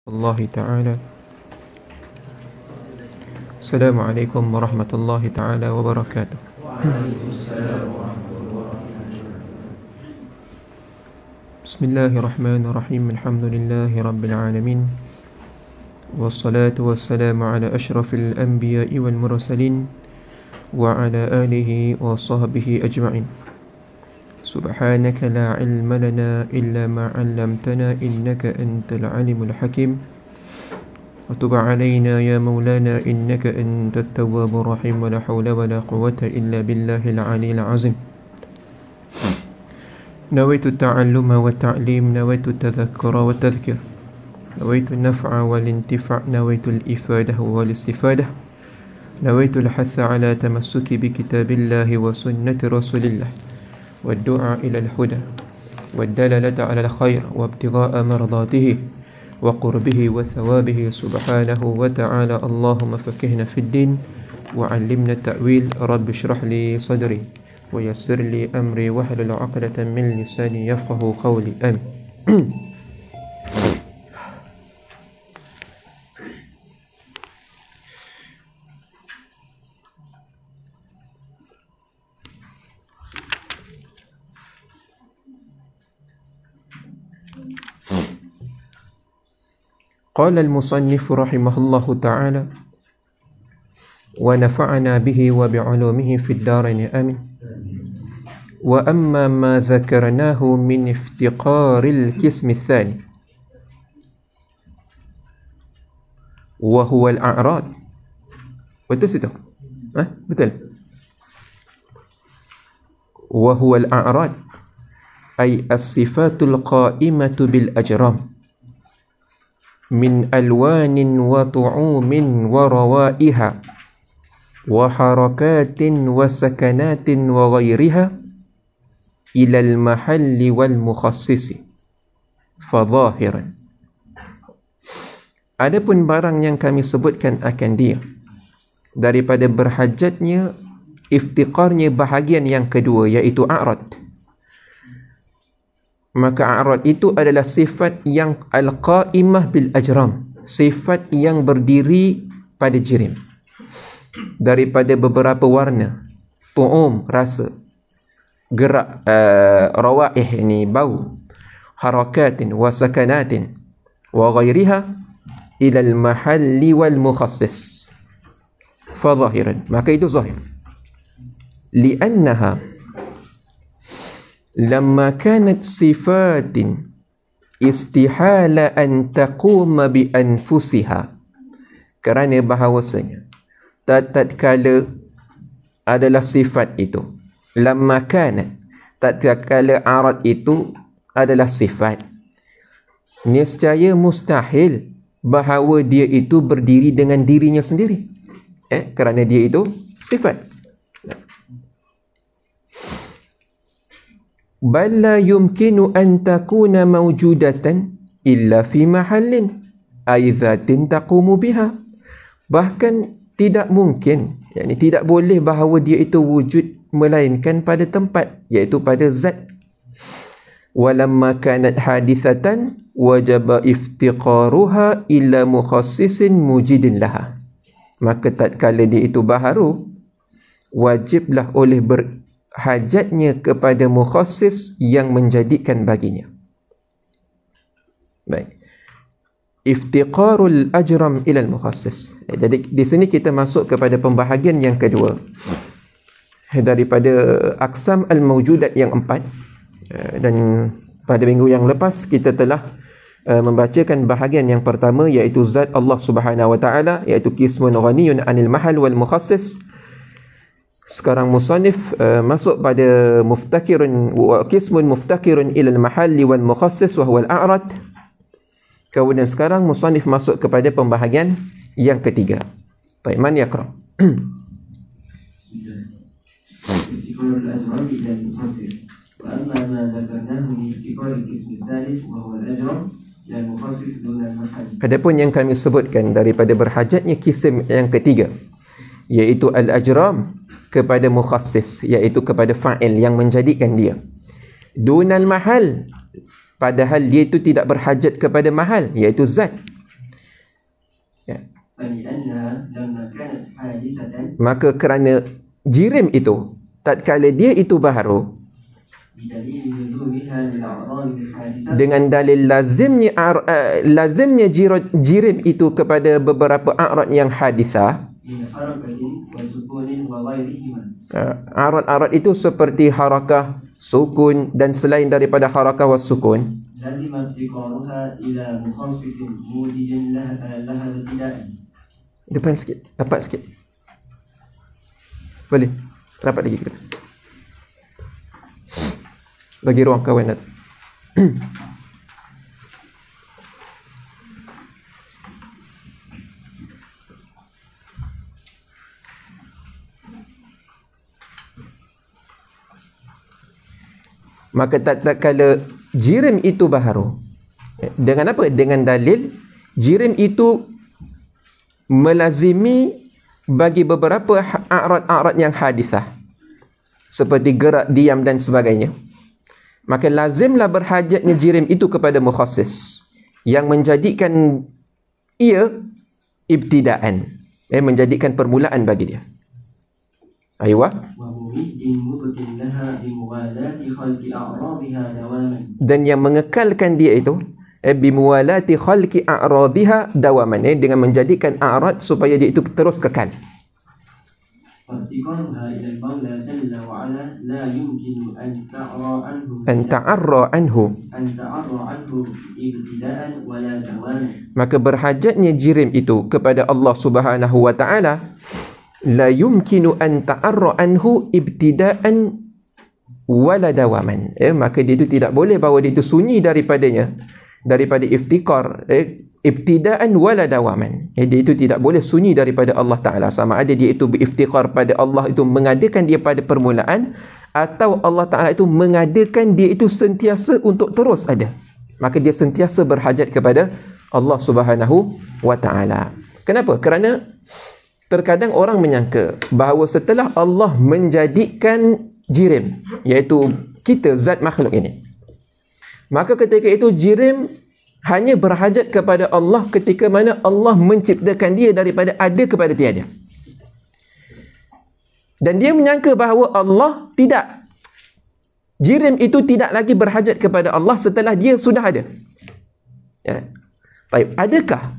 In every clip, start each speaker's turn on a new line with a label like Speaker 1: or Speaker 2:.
Speaker 1: الله تعالى. السلام عليكم ورحمة الله تعالى وبركاته. بسم الله الرحمن الرحيم. الحمد لله رب العالمين، والصلاة والسلام على أشرف الأنبياء والمرسلين وعلى آله وصحبه أجمعين. سبحانك لا علم لنا إلا ما علمتنا إنك أنت العليم الحكيم، وتب علينا يا مولانا إنك أنت التواب الرحيم، ولا حول ولا قوة إلا بالله العلي العظيم. نويت التعلم والتعليم، نويت التذكر والتذكير، نويت النفع والانتفاع، نويت الإفادة والاستفادة، نويت الحث على تمسك بكتاب الله وسنة رسول الله، والدعاء إلى الهدى، والدلالة على الخير، وابتغاء مرضاته وقربه وثوابه سبحانه وتعالى. اللهم فقهنا في الدين وعلمنا التأويل. رب اشرح لي صدري ويسر لي أمري واحلل عقدة من لساني يفقه قولي. آمين. قال المصنف رحمه الله تعالى: ونفعنا به وبعلومه في الدارين آمين. وأما ما ذكرناه من افتقار القسم الثاني وهو الأعراض. betul situ? Betul. وهو الأعراض أي الصفات القائمة بالأجرام من ألوان وطعوم وروائها وحركات وسكنات وغيرها إلى المحل والمخصص فظاهرا. Adapun barang yang kami sebutkan akan dia daripada berhajatnya, iftiqarnya bahagian yang kedua, iaitu a'rad. Maka a'rad itu adalah sifat yang al-qa'imah bil ajram, sifat yang berdiri pada jirim, daripada beberapa warna, tu'um, rasa, gerak, rawaih, ini bau, harakatin wa sakanatin wa ghairiha ila al-mahalli wal mukhassis fa zahiran. Maka itu zahir, li'annaha لما كانت صفات استحال أن تقوم بأنفسها, kerana bahawasanya tatkala adalah sifat itu, lamma kanat, tatkala arad itu adalah sifat, niscaya mustahil bahawa dia itu berdiri dengan dirinya sendiri, kerana dia itu sifat. بل لا يمكن أن تكون موجودة إلا في محل أي ذات تقوم بها. Bahkan tidak mungkin, tidak boleh bahawa dia itu wujud melainkan pada tempat, iaitu pada zat. ولما كانت حادثة وجب افتقارها إلى مخصص مجيد لها. Maka tatkala dia itu baharu, wajiblah oleh hajatnya kepada mukhassis yang menjadikan baginya. Baik. Iftiqarul ajram ila al-mukhassis. Jadi di sini kita masuk kepada pembahagian yang kedua daripada aqsam al-mawjudat yang 4. Dan pada minggu yang lepas kita telah membacakan bahagian yang pertama, iaitu zat Allah Subhanahu wa taala, iaitu qismun ghaniyun anil mahal wal mukhassis. Sekarang musannif masuk pada muftakirun wa qismun muftakirun ila al-mahalli wal mukhassis wa huwa al-a'rad. Kemudian sekarang musannif masuk kepada pembahagian yang ketiga. Baik, man yaqra. Adapun yang kami sebutkan daripada berhajatnya kisim yang ketiga, iaitu al-ajram, kepada mukhassis, iaitu kepada fa'il yang menjadikan dia. Dunal mahal, padahal dia itu tidak berhajat kepada mahal, iaitu zat. Maka kerana jirim itu tatkala dia itu baharu, dengan dalil lazimnya jirim itu kepada beberapa a'rad yang hadithah. A'rad itu seperti harakah, sukun dan selain daripada harakah was sukun, depan sikit, rapat sikit, boleh rapat lagi ke depan, bagi ruang kawan. Maka tatkala jirim itu baharu, dengan apa? Dengan dalil jirim itu melazimi bagi beberapa a'rad yang hadithah seperti gerak, diam dan sebagainya. Maka lazimlah berhajatnya jirim itu kepada mukhassis yang menjadikan ia ibtidaan, menjadikan permulaan bagi dia. Aywa. Dan yang mengekalkan dia itu bimuwalati khalqi a'radiha dawaman, dengan menjadikan a'rad supaya dia itu terus kekal. An ta'arra anhu. Maka berhajatnya jirim itu kepada Allah Subhanahu wa ta'ala, la yumkinu an ta'arra anhu ibtida'an wala dawaman. Maka dia itu tidak boleh bahawa dia itu sunyi daripadanya, daripada iftikar, ibtida'an wala dawaman. Dia itu tidak boleh sunyi daripada Allah Ta'ala, sama ada dia itu beriftikar pada Allah itu mengadakan dia pada permulaan, atau Allah Ta'ala itu mengadakan dia itu sentiasa untuk terus ada. Maka dia sentiasa berhajat kepada Allah Subhanahu wa Ta'ala. Kenapa? Kerana terkadang orang menyangka bahawa setelah Allah menjadikan jirim, iaitu kita zat makhluk ini, maka ketika itu jirim hanya berhajat kepada Allah ketika mana Allah menciptakan dia daripada ada kepada tiada. Dan dia menyangka bahawa Allah tidak, jirim itu tidak lagi berhajat kepada Allah setelah dia sudah ada. Baik, adakah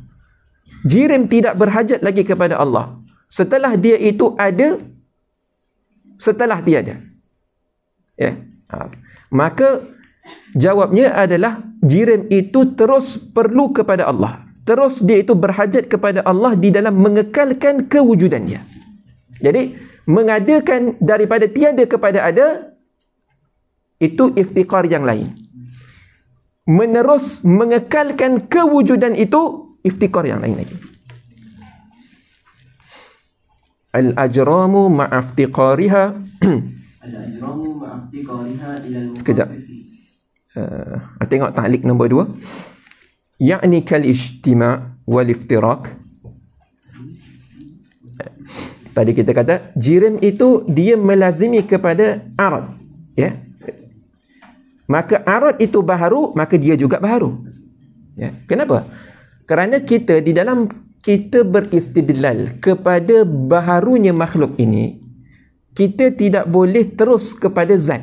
Speaker 1: jirim tidak berhajat lagi kepada Allah setelah dia itu ada, setelah tiada? Maka jawabnya adalah jirim itu terus perlu kepada Allah, terus dia itu berhajat kepada Allah di dalam mengekalkan kewujudan dia. Jadi mengadakan daripada tiada kepada ada itu iftikar yang lain, menerus mengekalkan kewujudan itu iftikar yang lain lagi. Al-ajramu ma'aftiqariha. Al-ajramu ma'aftiqariha ila al-muqaddis. Sekejap. Tengok ta'liq nombor 2. Ya'ni kal ijtima' wal iftirak. Tadi kita kata jirim itu dia melazimi kepada arad, ya. Maka arad itu baharu, maka dia juga baharu. Ya. Kenapa? Kerana kita di dalam kita beristidlal kepada baharunya makhluk ini, kita tidak boleh terus kepada zat.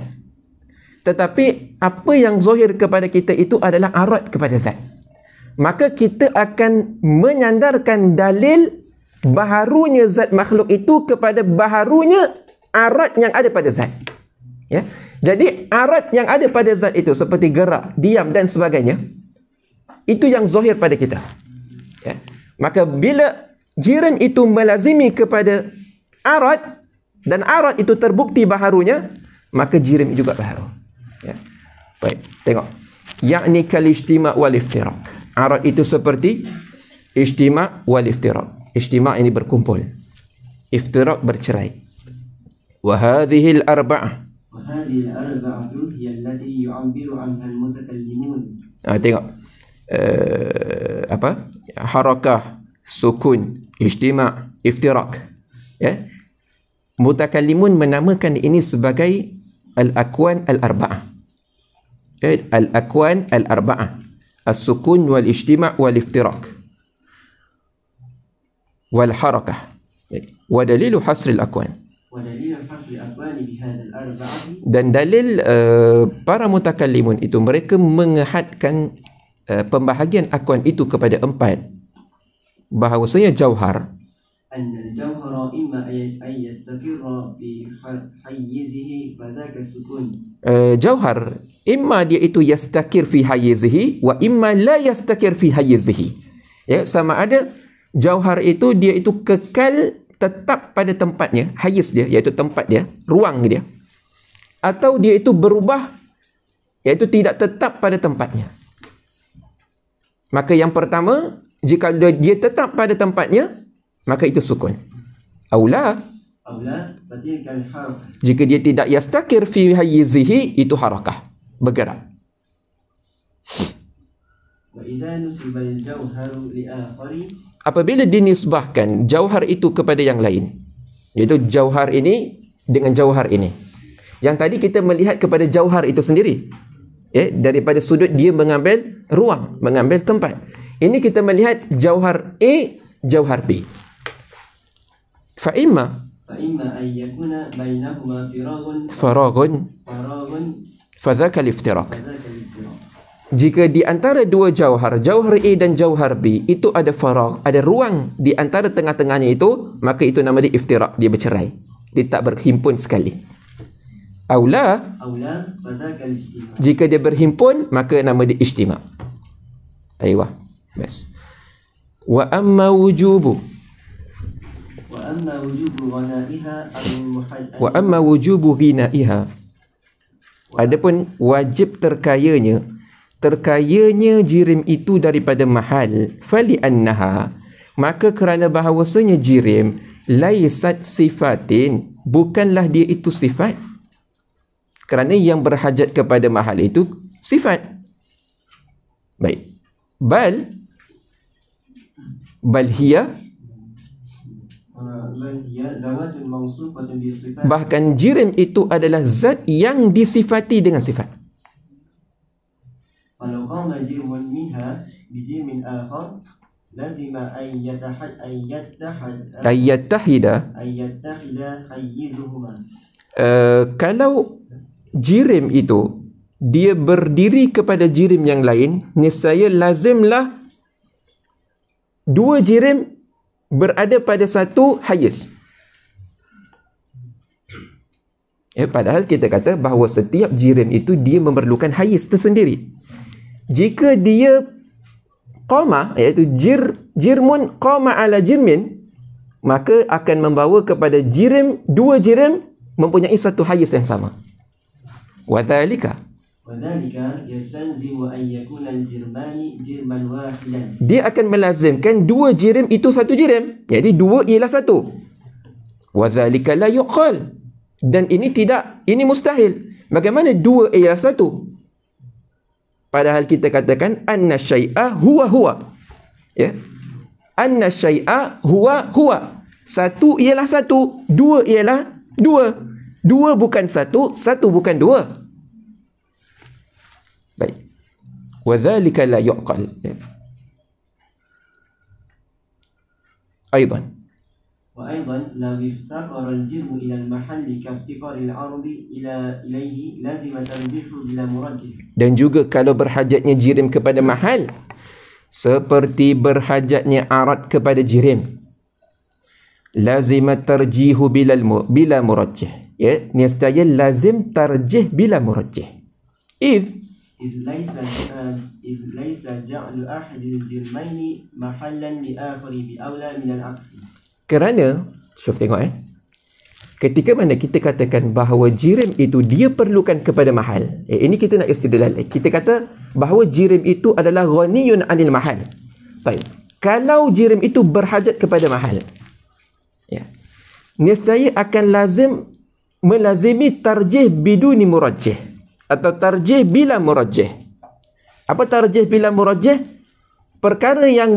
Speaker 1: Tetapi apa yang zahir kepada kita itu adalah arad kepada zat. Maka kita akan menyandarkan dalil baharunya zat makhluk itu kepada baharunya arad yang ada pada zat. Ya. Jadi arad yang ada pada zat itu seperti gerak, diam dan sebagainya, itu yang zahir pada kita. Ya. Maka bila jirim itu melazimi kepada arad dan arad itu terbukti baharunya, maka jirim juga baharu. Ya. Baik, tengok. Ya'ni kal ijtima' wal iftirak. Arad itu seperti ijtima' wal iftirak. Ijtima' ini berkumpul, iftirak bercerai. Wa hadhihi al-arba'ah. Wa hadhihi al-arba'atu hiya allati yu'abbiru 'anha al-mutakallimun. Tengok. Apa? Harakah, sukun, ijtima', iftirak. Ya. Mutakallimun menamakan ini sebagai al-akwan al-arba'ah. Al-akwan al-arba'ah. As-sukun wal ijtima' wal iftirak. wal harakah. Wa dalilu hasril akwan. Dan dalil para mutakallimun itu mereka mengehadkan pembahagian akwan itu kepada 4, bahawasanya jauhar jauhar imma dia itu yastakir fi hayyizihi wa imma la yastakir fi hayyizihi. Ya, sama ada jauhar itu dia itu kekal tetap pada tempatnya, hayyiz dia iaitu tempat dia, ruang dia, atau dia itu berubah iaitu tidak tetap pada tempatnya. Maka yang pertama, jika dia tetap pada tempatnya, maka itu sukun. Aula, jika dia tidak yastakir fi hayyizihi, itu harakah, bergerak. Apabila dinisbahkan jauhar itu kepada yang lain, iaitu jauhar ini dengan jauhar ini. Yang tadi kita melihat kepada jauhar itu sendiri, ya, daripada sudut dia mengambil ruang, mengambil tempat. Ini kita melihat jauhar A, jauhar B. Fa'imma an yakuna bainahuma faraghun fadhaka al-iftiraq. Jika di antara dua jauhar, jauhar A dan jauhar B, itu ada faragh, ada ruang di antara tengah-tengahnya itu, maka itu nama dia iftiraq, dia bercerai. Dia tak berhimpun sekali. Aula, jika dia berhimpun, maka nama dia ijtima'. Aywa, bas. Wa amma wujubu ghinaiha, adapun wajib terkayanya jirim itu daripada mahal, fali annaha, maka kerana bahawasanya jirim laisat sifatin, bukanlah dia itu sifat, kerana yang berhajat kepada mahal itu sifat. Baik. Bal hiya, bahkan jirim itu adalah zat yang disifati dengan sifat. Kalau qama jirmun minha bijirmin akhar lazima ayyattahida hayyizuhuma. Kalau jirim itu dia berdiri kepada jirim yang lain, niscaya lazimlah dua jirim berada pada satu hayyiz. Padahal kita kata bahawa setiap jirim itu dia memerlukan hayyiz tersendiri. Jika dia qama, iaitu jirmun qama ala jirmin, maka akan membawa kepada jirim, dua jirim mempunyai satu hayyiz yang sama. Wadhalika, dia akan melazimkan dua jirim itu satu jirim, jadi dua ialah satu. Wadhalika la yuqal, dan ini tidak, ini mustahil. Bagaimana dua ialah satu? Padahal kita katakan anna syai'a huwa huwa. Ya. Anna syai'a huwa huwa. Satu ialah satu, dua ialah dua. Dua bukan satu, satu bukan dua. Baik. Wa dzalika la yuqal. Aidan. وأيضا لو افتقر الجرم إلى المحل كافتقار العرض إليه لازم ترجيحه بلا مرجح. Dan juga kalau berhajatnya jirim kepada mahal seperti berhajatnya arad kepada jirim, lazim tarjihu bila murajjih. Ya, niscaya lazim tarjih bila murajjih. إذ ليس جعل أحد الجرمين محلا لآخر بأولى من العكس. Kerana, syuf tengok ketika mana kita katakan bahawa jirim itu dia perlukan kepada mahal. Ini kita nak istidlal. Kita kata bahawa jirim itu adalah ghaniyun anil mahal. Baik. Kalau jirim itu berhajat kepada mahal, ya, niscaya akan melazimi tarjih biduni murajjih atau tarjih bila murajjih. Apa tarjih bila murajjih? Perkara yang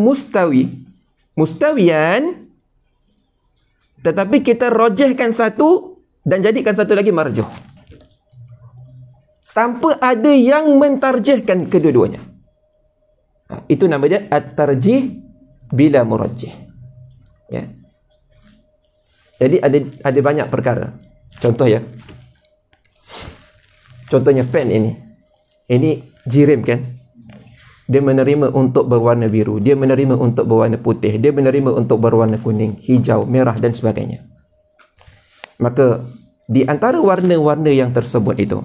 Speaker 1: mustawiyan, tetapi kita rojihkan satu dan jadikan satu lagi marjuh, tanpa ada yang mentarjihkan kedua-duanya. Itu nama dia at-tarjih bila murajjih. Ya. Jadi ada banyak perkara. Contoh ya. Contohnya pen ini. Ini jirim kan? Dia menerima untuk berwarna biru, dia menerima untuk berwarna putih, dia menerima untuk berwarna kuning, hijau, merah dan sebagainya. Maka di antara warna-warna yang tersebut itu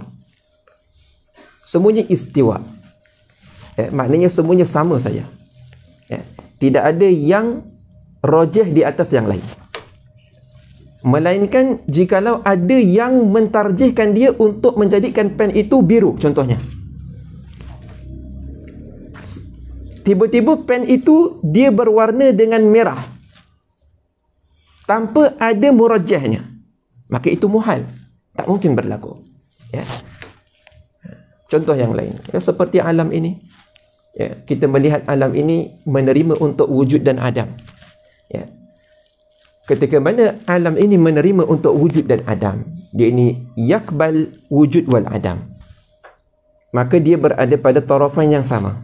Speaker 1: semuanya istiwa. Maknanya semuanya sama saja. Tidak ada yang rajih di atas yang lain. Melainkan jikalau ada yang mentarjihkan dia untuk menjadikan pen itu biru contohnya. Tiba-tiba pen itu dia berwarna dengan merah tanpa ada murajjahnya, maka itu muhal, tak mungkin berlaku. Ya. Contoh yang lain, ya, seperti alam ini. Ya, kita melihat alam ini menerima untuk wujud dan adam. Ya. Ketika mana alam ini menerima untuk wujud dan adam, dia ini yakbal wujud wal adam, maka dia berada pada tarafain yang sama.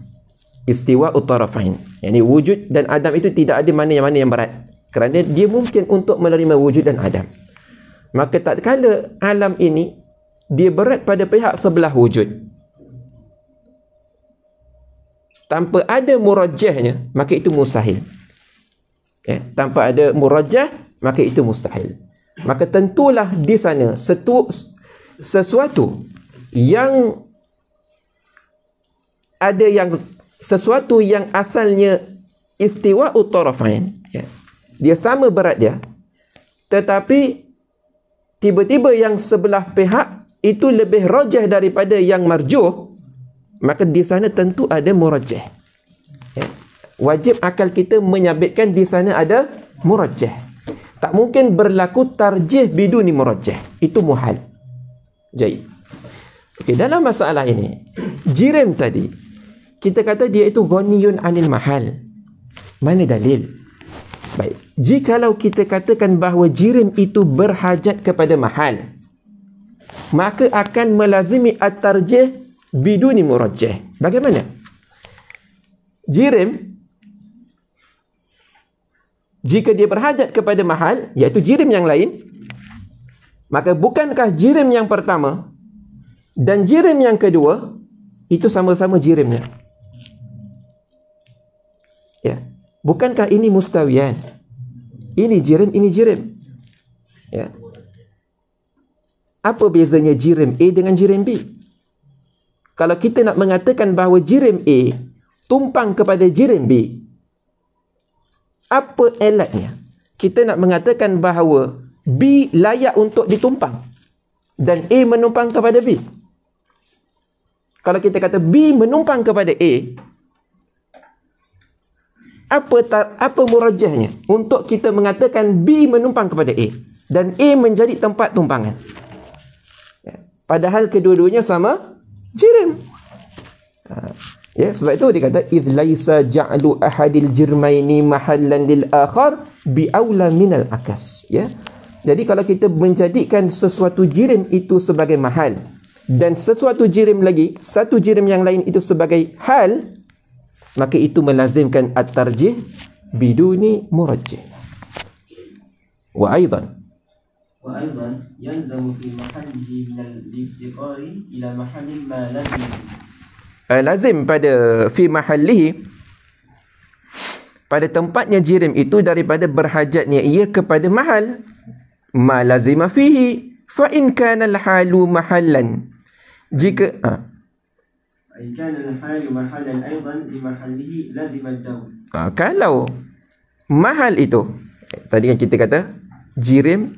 Speaker 1: Istiwa utarafain. Yani wujud dan adam itu tidak ada mana yang berat. Kerana dia mungkin untuk menerima wujud dan adam. Maka tak kala alam ini dia berat pada pihak sebelah wujud, tanpa ada murajjahnya, maka itu mustahil. Ya, tanpa ada murajjah, maka itu mustahil. Maka tentulah di sana sesuatu yang ada yang sesuatu yang asalnya istiwa utarafain, ya, dia sama berat dia, tetapi tiba-tiba yang sebelah pihak itu lebih rajah daripada yang marjuh, maka di sana tentu ada murajjah. Ya. Wajib akal kita menyabitkan di sana ada murajjah. Tak mungkin berlaku tarjih biduni murajjah. Itu muhal. Jadi, okey, dalam masalah ini, jirim tadi, kita kata dia itu ghaniyun anil mahal. Mana dalil? Baik, jikalau kita katakan bahawa jirim itu berhajat kepada mahal, maka akan melazimi at-tarjih biduni murajjah. Bagaimana? Jirim, jika dia berhajat kepada mahal, iaitu jirim yang lain, maka bukankah jirim yang pertama dan jirim yang kedua itu sama-sama jirimnya? Ya, bukankah ini mustawiyan? Ini jirim, ini jirim. Ya. Apa bezanya jirim A dengan jirim B? Kalau kita nak mengatakan bahawa jirim A tumpang kepada jirim B, apa elatnya? Kita nak mengatakan bahawa B layak untuk ditumpang dan A menumpang kepada B. Kalau kita kata B menumpang kepada A, apa murajjahnya untuk kita mengatakan B menumpang kepada A dan A menjadi tempat tumpangan? Padahal kedua-duanya sama jirim. Ya, sebab itu dia kata idh laisa ja'lu ahadil jirmaini mahallan lil akhar bi aula minal akas. Ya. Jadi kalau kita menjadikan sesuatu jirim itu sebagai mahal dan sesuatu jirim lagi, satu jirim yang lain itu sebagai hal, maka itu melazimkan at-tarjih biduni murajjih. Wa aidan yalzamu fi mahallihi min al-iftiqari ila mahallin ma lazim pada fi mahallihi, pada tempatnya jirim itu daripada berhajatnya ia kepada mahal, ma lazima fihi fa in kana al-halu mahallan, jika in kana al-halu mahallan aidan li mahallihi lazima ad-dawn. Kalau mahal itu, tadi kan kita kata jirim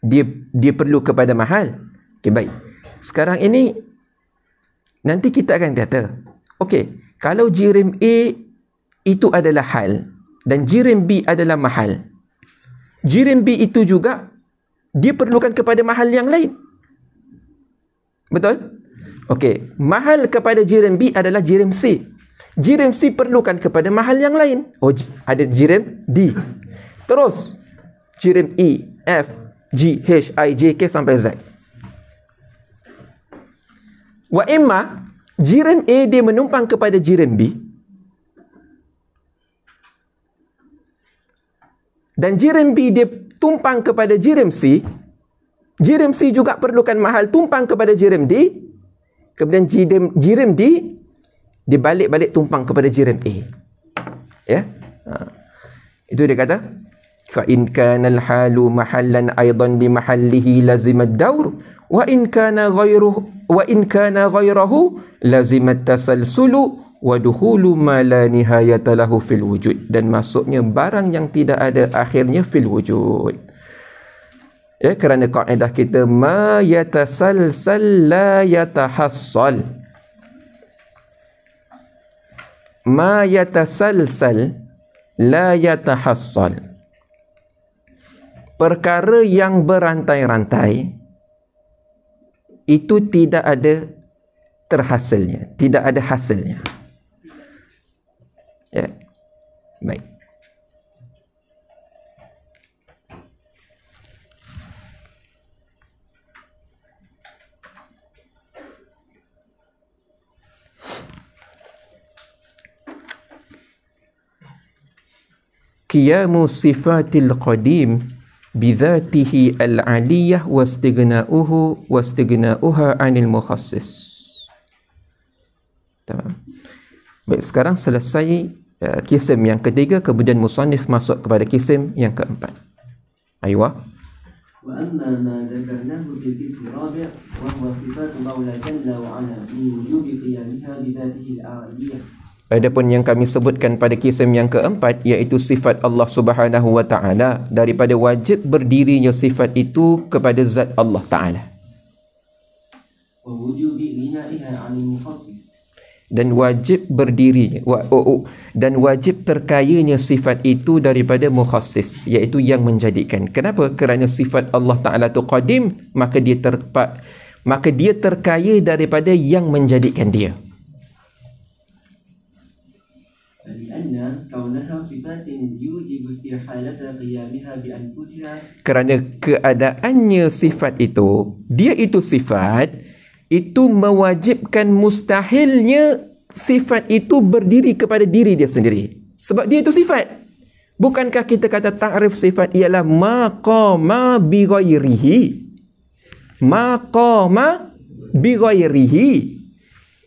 Speaker 1: dia perlu kepada mahal. Okey, baik. Sekarang ini nanti kita akan kata, okey, kalau jirim A itu adalah hal dan jirim B adalah mahal, jirim B itu juga dia perlukan kepada mahal yang lain. Betul? Okey, mahal kepada jirim B adalah jirim C. Jirim C perlukan kepada mahal yang lain. Oh, ada jirim D. Terus jirim E, F, G, H, I, J, K sampai Z. Wa imma jirim A dia menumpang kepada jirim B, dan jirim B dia tumpang kepada jirim C juga perlukan mahal tumpang kepada jirim D, kemudian jirim D dia balik tumpang kepada jirim A. Ya. Itu dia kata fa in kana al-halu mahallan aidan li mahallihi lazim ad-daur wa in kana ghayruhu lazim at-tasalsulu wa dukhulu ma la nihayata lahu fil wujud, dan masuknya barang yang tidak ada akhirnya fil wujud. Ya, kerana kaedah kita ma yatasalsal la yatahassal. Ma yatasalsal la yatahassal. Perkara yang berantai-rantai itu tidak ada terhasilnya, tidak ada hasilnya. Ya. Baik. Qiyamu sifatil qadim bidhatihi al-aliyah wastighna'uha 'anil mukhassis. Tamam. Baik, sekarang selesai kisim yang ketiga, kemudian musannif masuk kepada kisim yang keempat. Aywa.
Speaker 2: Wa amma ma dzakarnahu fil qism rabi' wa huwa sifatu maula jalla wa 'ala min wujubi qiyamiha bidhatihi al-aliyah.
Speaker 1: Adapun yang kami sebutkan pada kisim yang keempat, iaitu sifat Allah Subhanahu wa Ta'ala, daripada wajib berdirinya sifat itu kepada zat Allah Ta'ala, dan wajib berdirinya dan wajib terkayanya sifat itu daripada mukhassis, iaitu yang menjadikan. Kenapa? Kerana sifat Allah Ta'ala itu qadim, maka dia terkaya daripada yang menjadikan dia. Kerana keadaannya sifat itu, dia itu sifat, itu mewajibkan mustahilnya sifat itu berdiri kepada diri dia sendiri. Sebab dia itu sifat. Bukankah kita kata ta'rif sifat ialah maqama bi ghairihi? Maqama bi ghairihi.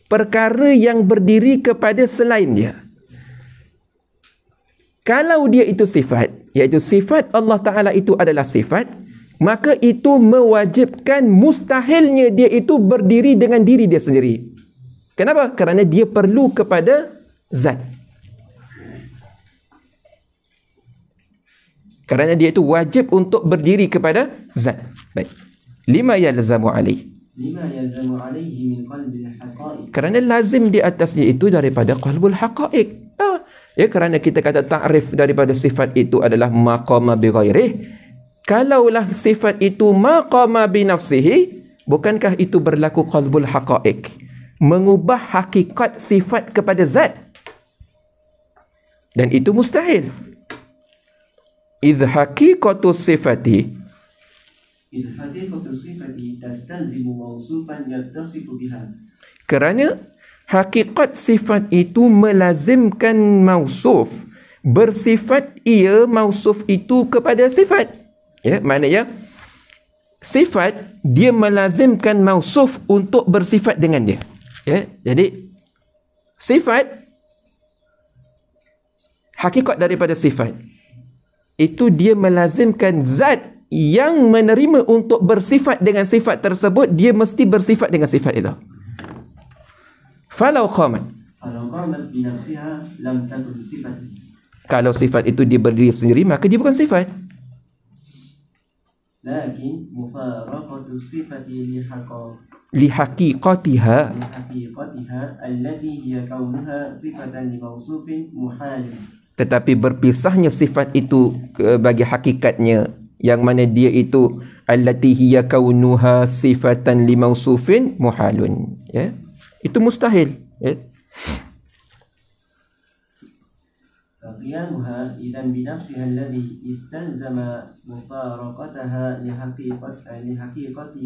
Speaker 1: Perkara yang berdiri kepada selain dia. Kalau dia itu sifat, iaitu sifat Allah Ta'ala itu adalah sifat, maka itu mewajibkan mustahilnya dia itu berdiri dengan diri dia sendiri. Kenapa? Kerana dia perlu kepada zat. Kerana dia itu wajib untuk berdiri kepada zat. Baik. Lima yalzamu alaih. Kerana lazim di atasnya itu daripada qalbul haqa'iq. Ya, kerana kita kata ta'rif daripada sifat itu adalah maqama bi ghairih. Kalaulah sifat itu maqama bi nafsihi, bukankah itu berlaku qalbul haqa'iq, mengubah hakikat sifat kepada zat? Dan itu mustahil. Idh haqiqatu sifati tastalzimu mawsufan yattasifu biha. Kerana hakikat sifat itu melazimkan mausuf, bersifat ia mausuf itu kepada sifat. Ya, maknanya sifat dia melazimkan mausuf untuk bersifat dengan dia. Ya, jadi sifat, hakikat daripada sifat itu dia melazimkan zat yang menerima untuk bersifat dengan sifat tersebut, dia mesti bersifat dengan sifat itu. Falau qamat binafsiha lam takun sifat. Kalau sifat itu dia berdiri sendiri, maka dia bukan sifat. Lakin mufaraqatu sifati li haqiqatiha allati hiya kaunuha sifatan li mawsufin muhalin. Tetapi berpisahnya sifat itu bagi hakikatnya, yang mana dia itu allati hiya kaunuha sifatan li mawsufin muhalun. Ya, itu mustahil. Ya. Qiyamuha idzan bi nafsiha alladhi istalzama mufaraqataha li haqiqati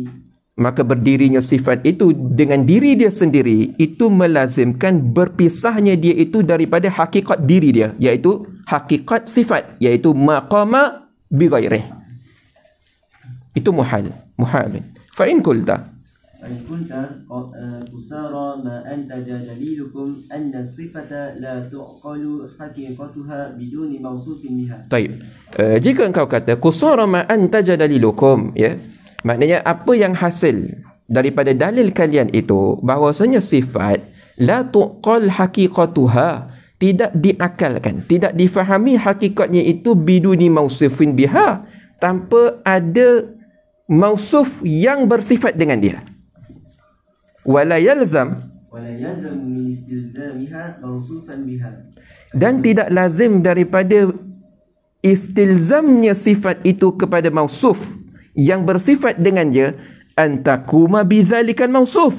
Speaker 1: maka berdirinya sifat itu dengan diri dia sendiri itu melazimkan berpisahnya dia itu daripada hakikat diri dia, iaitu hakikat sifat, iaitu maqama bi ghairih. Itu muhalun. Fa in qulta
Speaker 2: فإن كنت قصارى ما أنتج دليلكم أن الصفة لا تعقل حقيقتها بدون موصوف بها.
Speaker 1: Baik. Jika engkau kata qusara ma antaja dalilukum, ya, maknanya apa yang hasil daripada dalil kalian itu bahwasanya sifat la tuqal haqiqatuha, tidak diakalkan, tidak difahami hakikatnya itu biduni mausufin biha, tanpa ada mausuf yang bersifat dengan dia. Wala yalzam
Speaker 2: min istilzamiha mausufan biha,
Speaker 1: dan tidak lazim daripada istilzamnya sifat itu kepada mausuf yang bersifat dengan dia antakuma bidzalikan mausuf.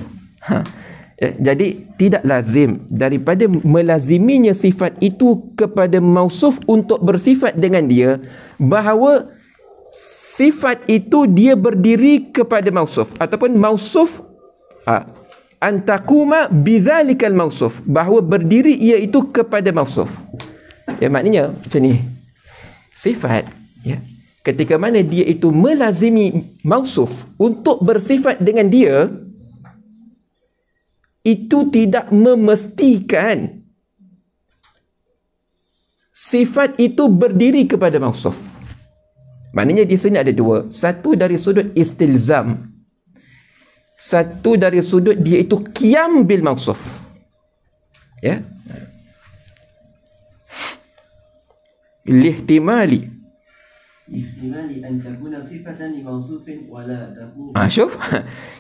Speaker 1: Jadi tidak lazim daripada melaziminya sifat itu kepada mausuf untuk bersifat dengan dia bahawa sifat itu dia berdiri kepada mausuf, ataupun mausuf antakuma bidzalikal mausuf, bahawa berdiri iaitu kepada mausuf. Ya, maknanya macam ni. Sifat, ya, ketika mana dia itu melazimi mausuf untuk bersifat dengan dia, itu tidak memestikan sifat itu berdiri kepada mausuf. Maknanya di sini ada dua. Satu dari sudut istilzam, satu dari sudut dia itu qiyam bil mausuf. Ya. Lihtimali
Speaker 2: an takuna sifatan li mausufin wala takun.
Speaker 1: Syuf.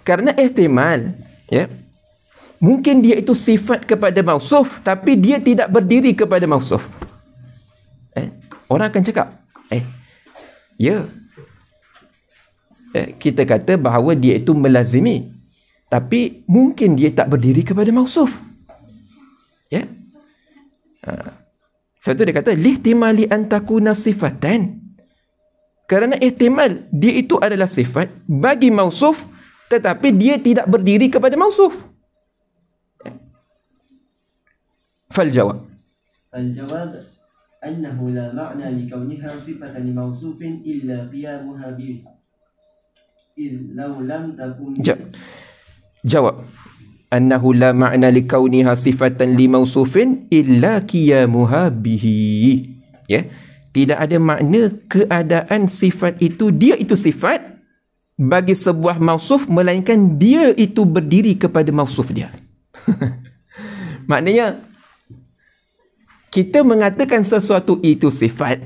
Speaker 1: Karena ihtimal, ya, mungkin dia itu sifat kepada mausuf tapi dia tidak berdiri kepada mausuf. Orang akan cakap, ya, kita kata bahawa dia itu melazimi, tapi mungkin dia tak berdiri kepada mausuf. Ya. Sebab tu dia kata lihtimali an takuna sifatan. Kerana ihtimal dia itu adalah sifat bagi mausuf tetapi dia tidak berdiri kepada mausuf. Fal jawab
Speaker 2: annahu la ma'na li kauniha sifatan li mausufin illa qiyamuha bihi.
Speaker 1: Jawab annahu la ma'na li kauniha sifatan li mausufin illa qiyamuha bihi. Ya, tidak ada makna keadaan sifat itu dia itu sifat bagi sebuah mausuf melainkan dia itu berdiri kepada mausuf dia. Maknanya kita mengatakan sesuatu itu sifat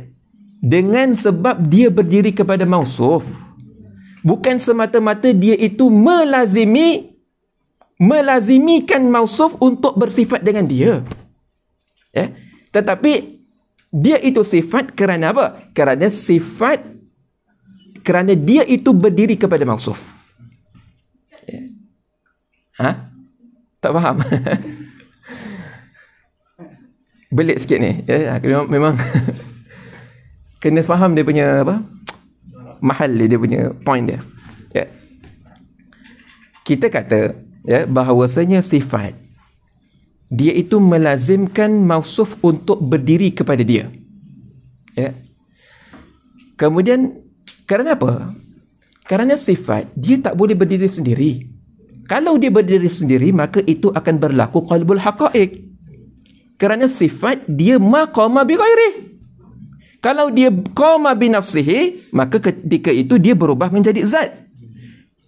Speaker 1: dengan sebab dia berdiri kepada mausuf, bukan semata-mata dia itu melazimikan mausuf untuk bersifat dengan dia. Ya? Tetapi dia itu sifat kerana apa? Kerana dia itu berdiri kepada mausuf. Ya? Tak faham? Belit sikit ni. Ya, memang kena faham dia punya apa? Mahal dia punya point dia. Ya. Kita kata, ya, bahawasanya sifat dia itu melazimkan mausuf untuk berdiri kepada dia. Ya. Kemudian kerana apa? Kerana sifat dia tak boleh berdiri sendiri. Kalau dia berdiri sendiri maka itu akan berlaku qalbul haqaiq. Kerana sifat dia maqama bi ghairih. Kalau dia qama bi nafsihi, maka ketika itu dia berubah menjadi zat.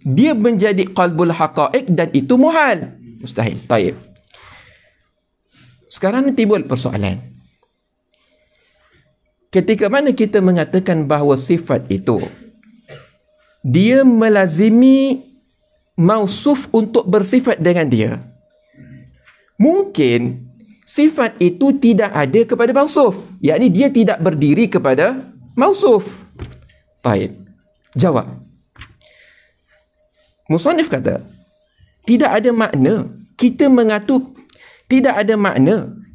Speaker 1: Dia menjadi qalbul haqaiq dan itu muhal. Mustahil. Baik. Sekarang timbul persoalan. Ketika mana kita mengatakan bahawa sifat itu dia melazimi mausuf untuk bersifat dengan dia, mungkin sifat itu tidak ada kepada mausuf, yakni dia tidak berdiri kepada mausuf. Baik. Jawab. Musannif kata, tidak ada makna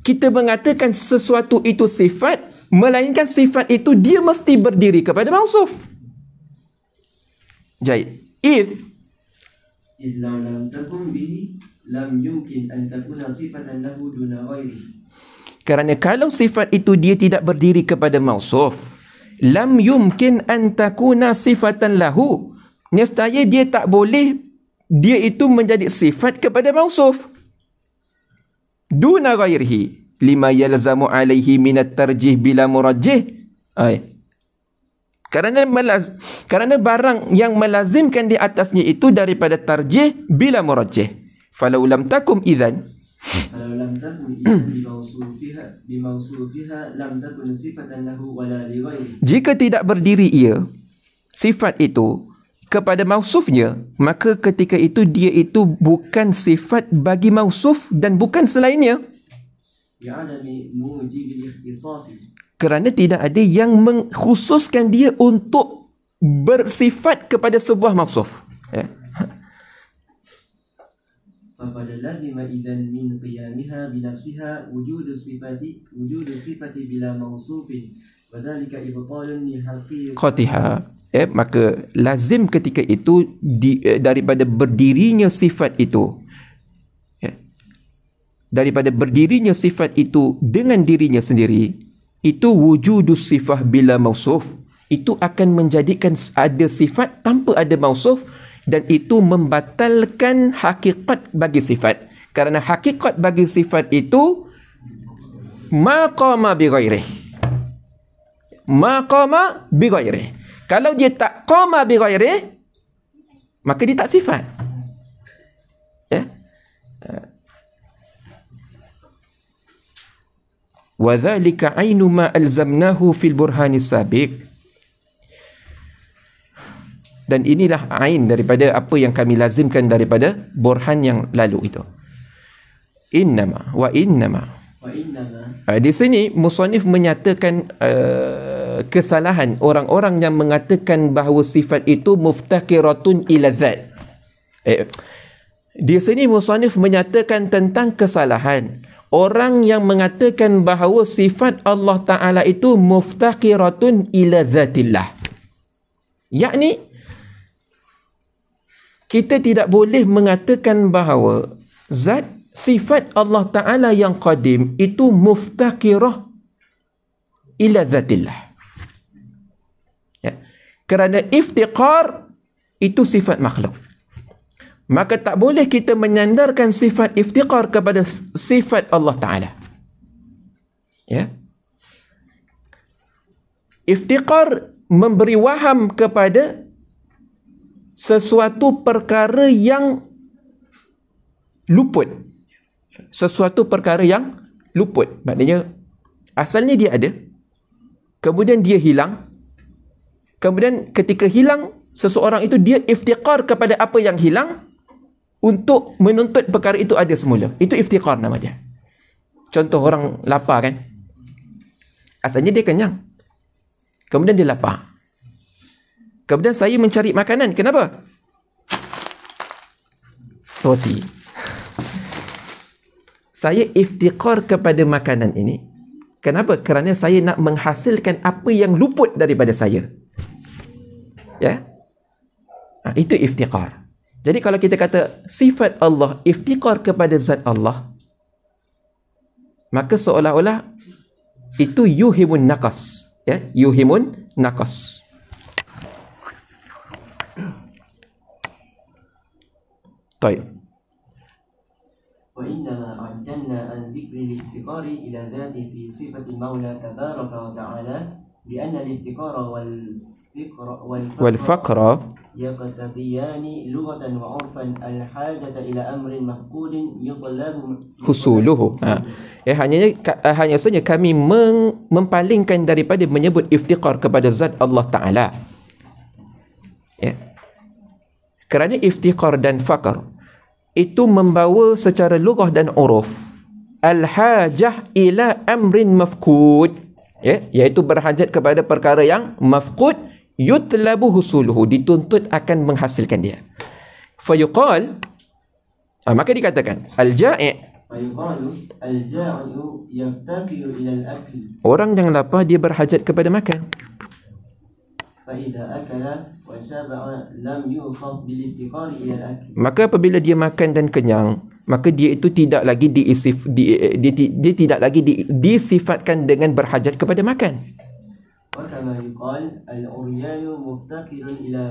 Speaker 1: kita mengatakan sesuatu itu sifat melainkan sifat itu dia mesti berdiri kepada mausuf. Jayid.
Speaker 2: إذ لو لم تكن به لم يمكن أن تكون صفة له دون غيره.
Speaker 1: Kerana kalau sifat itu dia tidak berdiri kepada mausuf, lam yumkin an takuna sifatan lahu, nescaya dia tak boleh dia itu menjadi sifat kepada mausuf. Duna ghairihi lima yalzamu alaihi minat tarjih bila murajjih. Kerana barang yang melazimkan di atasnya itu daripada tarjih bila murajjih. Falau lam takum idzan,
Speaker 2: فلو لم تكن إذن بموصوفها لم تكن صفة له ولا لغيره.
Speaker 1: Jika tidak berdiri ia, sifat itu kepada mausufnya, maka ketika itu dia itu bukan sifat bagi mausuf dan bukan selainnya.
Speaker 2: بعدم موجب الاختصاص.
Speaker 1: Kerana tidak ada yang mengkhususkan dia untuk bersifat kepada sebuah mausuf.
Speaker 2: فقد لزم إذن من قيامها بنفسها وجود الصفة بلا موصوف وذلك إبطال لحقيقة.
Speaker 1: Qatiha. Maka lazim ketika itu daripada berdirinya sifat itu, daripada berdirinya sifat itu dengan dirinya sendiri, itu wujudus sifah bila mausuf, itu akan menjadikan ada sifat tanpa ada mausuf, dan itu membatalkan hakikat bagi sifat. Kerana hakikat bagi sifat itu maqama bi ghairih. Maqama bi ghairih. Kalau dia tak qama bi ghairih, maka dia tak sifat. Wa dzalika ainu ma alzamnahu fil burhanis sabiq. Dan inilah ain daripada apa yang kami lazimkan daripada burhan yang lalu itu. Innama wa innama. Di sini musannif menyatakan kesalahan orang-orang yang mengatakan bahawa sifat itu muftaqiratun ila dzat. Di sini musannif menyatakan tentang kesalahan orang yang mengatakan bahawa sifat Allah Ta'ala itu muftaqiratun ila dzatillah. Yakni kita tidak boleh mengatakan bahawa zat sifat Allah Ta'ala yang qadim itu muftaqirah ila dzatillah. Kerana iftiqar itu sifat makhluk. Maka tak boleh kita menyandarkan sifat iftiqar kepada sifat Allah Ta'ala. Iftiqar memberi waham kepada sesuatu perkara yang luput. Sesuatu perkara yang luput. Maknanya asalnya dia ada, kemudian dia hilang, kemudian ketika hilang seseorang itu dia iftiqar kepada apa yang hilang untuk menuntut perkara itu ada semula. Itu iftiqar nama dia. Contoh orang lapar kan, asalnya dia kenyang, kemudian dia lapar, kemudian saya mencari makanan. Kenapa? Roti. Saya iftiqar kepada makanan ini. Kenapa? Kerana saya nak menghasilkan apa yang luput daripada saya. Itu iftiqar. Jadi kalau kita kata sifat Allah iftiqar kepada zat Allah, maka seolah-olah itu yuhimun naqas. Yuhimun naqas. طيب.
Speaker 2: وإنما عجلنا عن ذكر الافتقار إلى ذاته في صفة المولى تبارك وتعالى لأن الافتقار والفقر يقتضيان لغة وعرفا الحاجة إلى أمر مفقود يطلب
Speaker 1: حصوله. Hanya saja kami mempalingkan daripada menyebut iftiqar kepada zat Allah Ta'ala. Kerana iftiqar dan faqr itu membawa secara lughah dan uruf al-hajah ila amrin mafqud, iaitu berhajat kepada perkara yang mafqud, yutlabu husuluhu, dituntut akan menghasilkan dia. Fayuqal, maka dikatakan al-ja'i',
Speaker 2: yaftaqiru ila al-akl,
Speaker 1: orang yang lapar dia berhajat kepada makan.
Speaker 2: فإذا أكل وشبع لم يوصف بالافتقار إلى الأكل.
Speaker 1: Maka apabila dia makan dan kenyang, maka dia itu tidak lagi dia tidak lagi disifatkan dengan berhajat kepada makan.
Speaker 2: وكما يقال العريان مفتقر إلى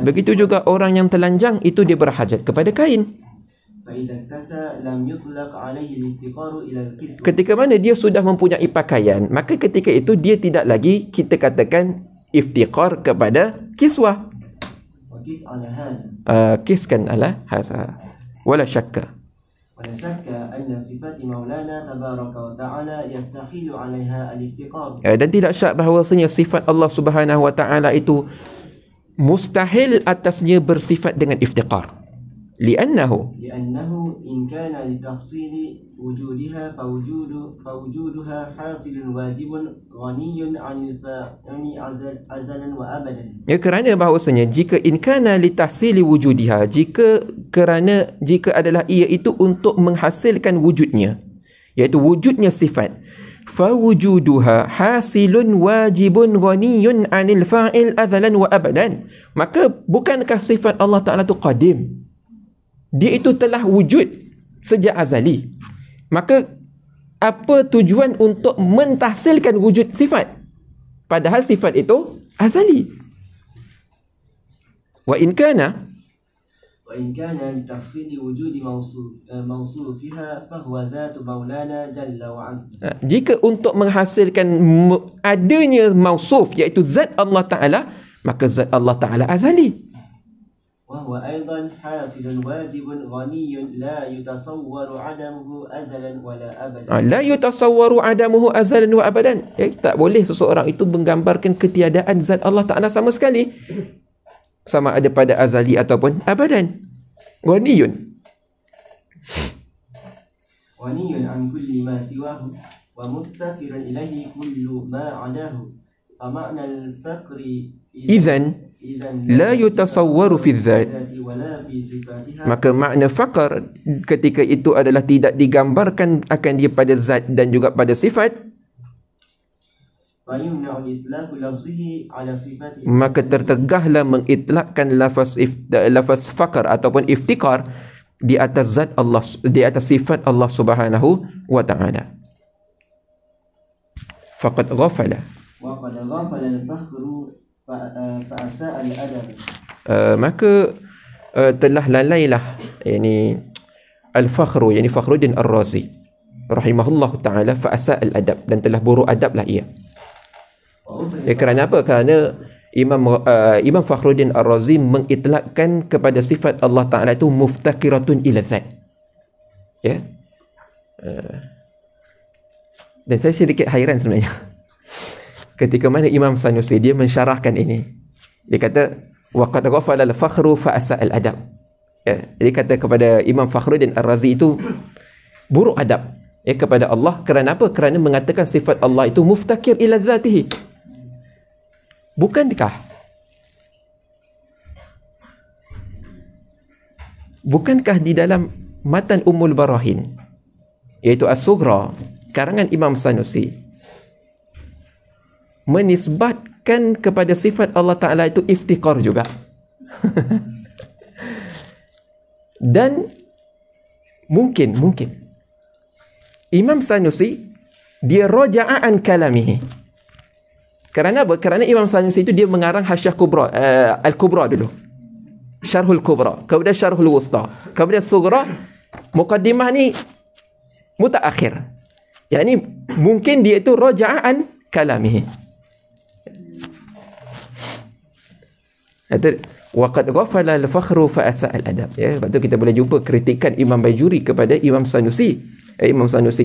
Speaker 1: Begitu juga orang yang telanjang itu dia berhajat kepada kain.
Speaker 2: فإذا اكتسى لم يطلق عليه الافتقار إلى الكسوة.
Speaker 1: Ketika mana dia sudah mempunyai pakaian, maka ketika itu dia tidak lagi kita katakan iftiqar kepada kiswah.
Speaker 2: وكس على هذا.
Speaker 1: Kiskan ala hasa. Wala syakka.
Speaker 2: ولا شك أن صفات مولانا تبارك وتعالى يستحيل عليها الافتقار.
Speaker 1: Dan tidak syak bahawasanya sifat Allah Subhanahu wa taala itu mustahil atasnya bersifat dengan iftiqar. لأنه
Speaker 2: إن كان لتحصيل وجودها فوجودها حاصل واجب غني عن الفاعل أزلا وأبدا.
Speaker 1: Ya, kerana bahawasanya jika in kana litahsili wujudiha, jika adalah ia itu untuk menghasilkan wujudnya, iaitu wujudnya sifat, fawujuduha hasilun wajibun ghaniyun 'anil fa'il azalan wa abadan. Maka bukankah sifat Allah Taala itu qadim? Dia itu telah wujud sejak azali. Maka apa tujuan untuk mentahsilkan wujud sifat? Padahal sifat itu azali. Wa in kana
Speaker 2: لتحصيل وجود موصوفها فهو ذات مولانا جل وعلا.
Speaker 1: Jika untuk menghasilkan adanya mausuf, iaitu zat Allah Ta'ala, maka zat Allah Ta'ala azali.
Speaker 2: وهو أيضا حاصل واجب غني لا يتصور عدمه أزلا ولا أبدا.
Speaker 1: La yutasawwaru adamuhu azalan wa abadan. Tak boleh seseorang itu menggambarkan ketiadaan zat Allah Ta'ala sama sekali, sama ada pada azali ataupun abadan. Ghaniyun
Speaker 2: عن كل ما سواه ومفتقر إليه كل ما عداه. فمعنى الفقر
Speaker 1: إذن la yutasawwaru fi dzat. Maka makna faqar ketika itu adalah tidak digambarkan akan dia pada zat dan juga pada sifat. Maka tertegahlah mengitlakkan lafaz faqar ataupun iftikar di atas zat Allah, di atas sifat Allah Subhanahu wa taala. Faqad ghafala.
Speaker 2: وقد غفل الفخر فأساء الأدب.
Speaker 1: Maka telah lalailah al-Fakhru, Fakhruddin Ar-Razi rahimahullah ta'ala, fa'asa al-adab, dan telah buruk adablah ia. Kerana apa? Kerana Imam Fakhruddin Ar-Razi mengitlakkan kepada sifat Allah Ta'ala itu muftaqiratun ila dzat. Ya. Dan saya sedikit hairan sebenarnya ketika mana Imam Sanusi dia mensyarahkan ini. Dia kata waqad ghafala al-fakhru fa asa al-adab. Ya, dia kata kepada Imam Fakhruddin Ar-Razi itu buruk adab kepada Allah. Kerana apa? Kerana mengatakan sifat Allah itu muftaqir ila dzatihi. Bukankah di dalam Matan Ummul Barahin, iaitu As-Sughra karangan Imam Sanusi, menisbatkan kepada sifat Allah Ta'ala itu iftiqar juga. Dan mungkin Imam Sanusi dia raja'a an kalamihi. Kerana apa? Kerana Imam Sanusi itu dia mengarang Hasyiah Kubra, Al-Kubra dulu, Syarhul Kubra, kemudian Syarhul Wusta, kemudian Sughra. Muqaddimah ni mutaakhir. Yani mungkin dia itu raja'a an kalamihi. Waqad ghafala al-fakhru fa asa al-adab. Ya, sebab tu kita boleh jumpa kritikan Imam Bajuri kepada Imam Sanusi. Imam Sanusi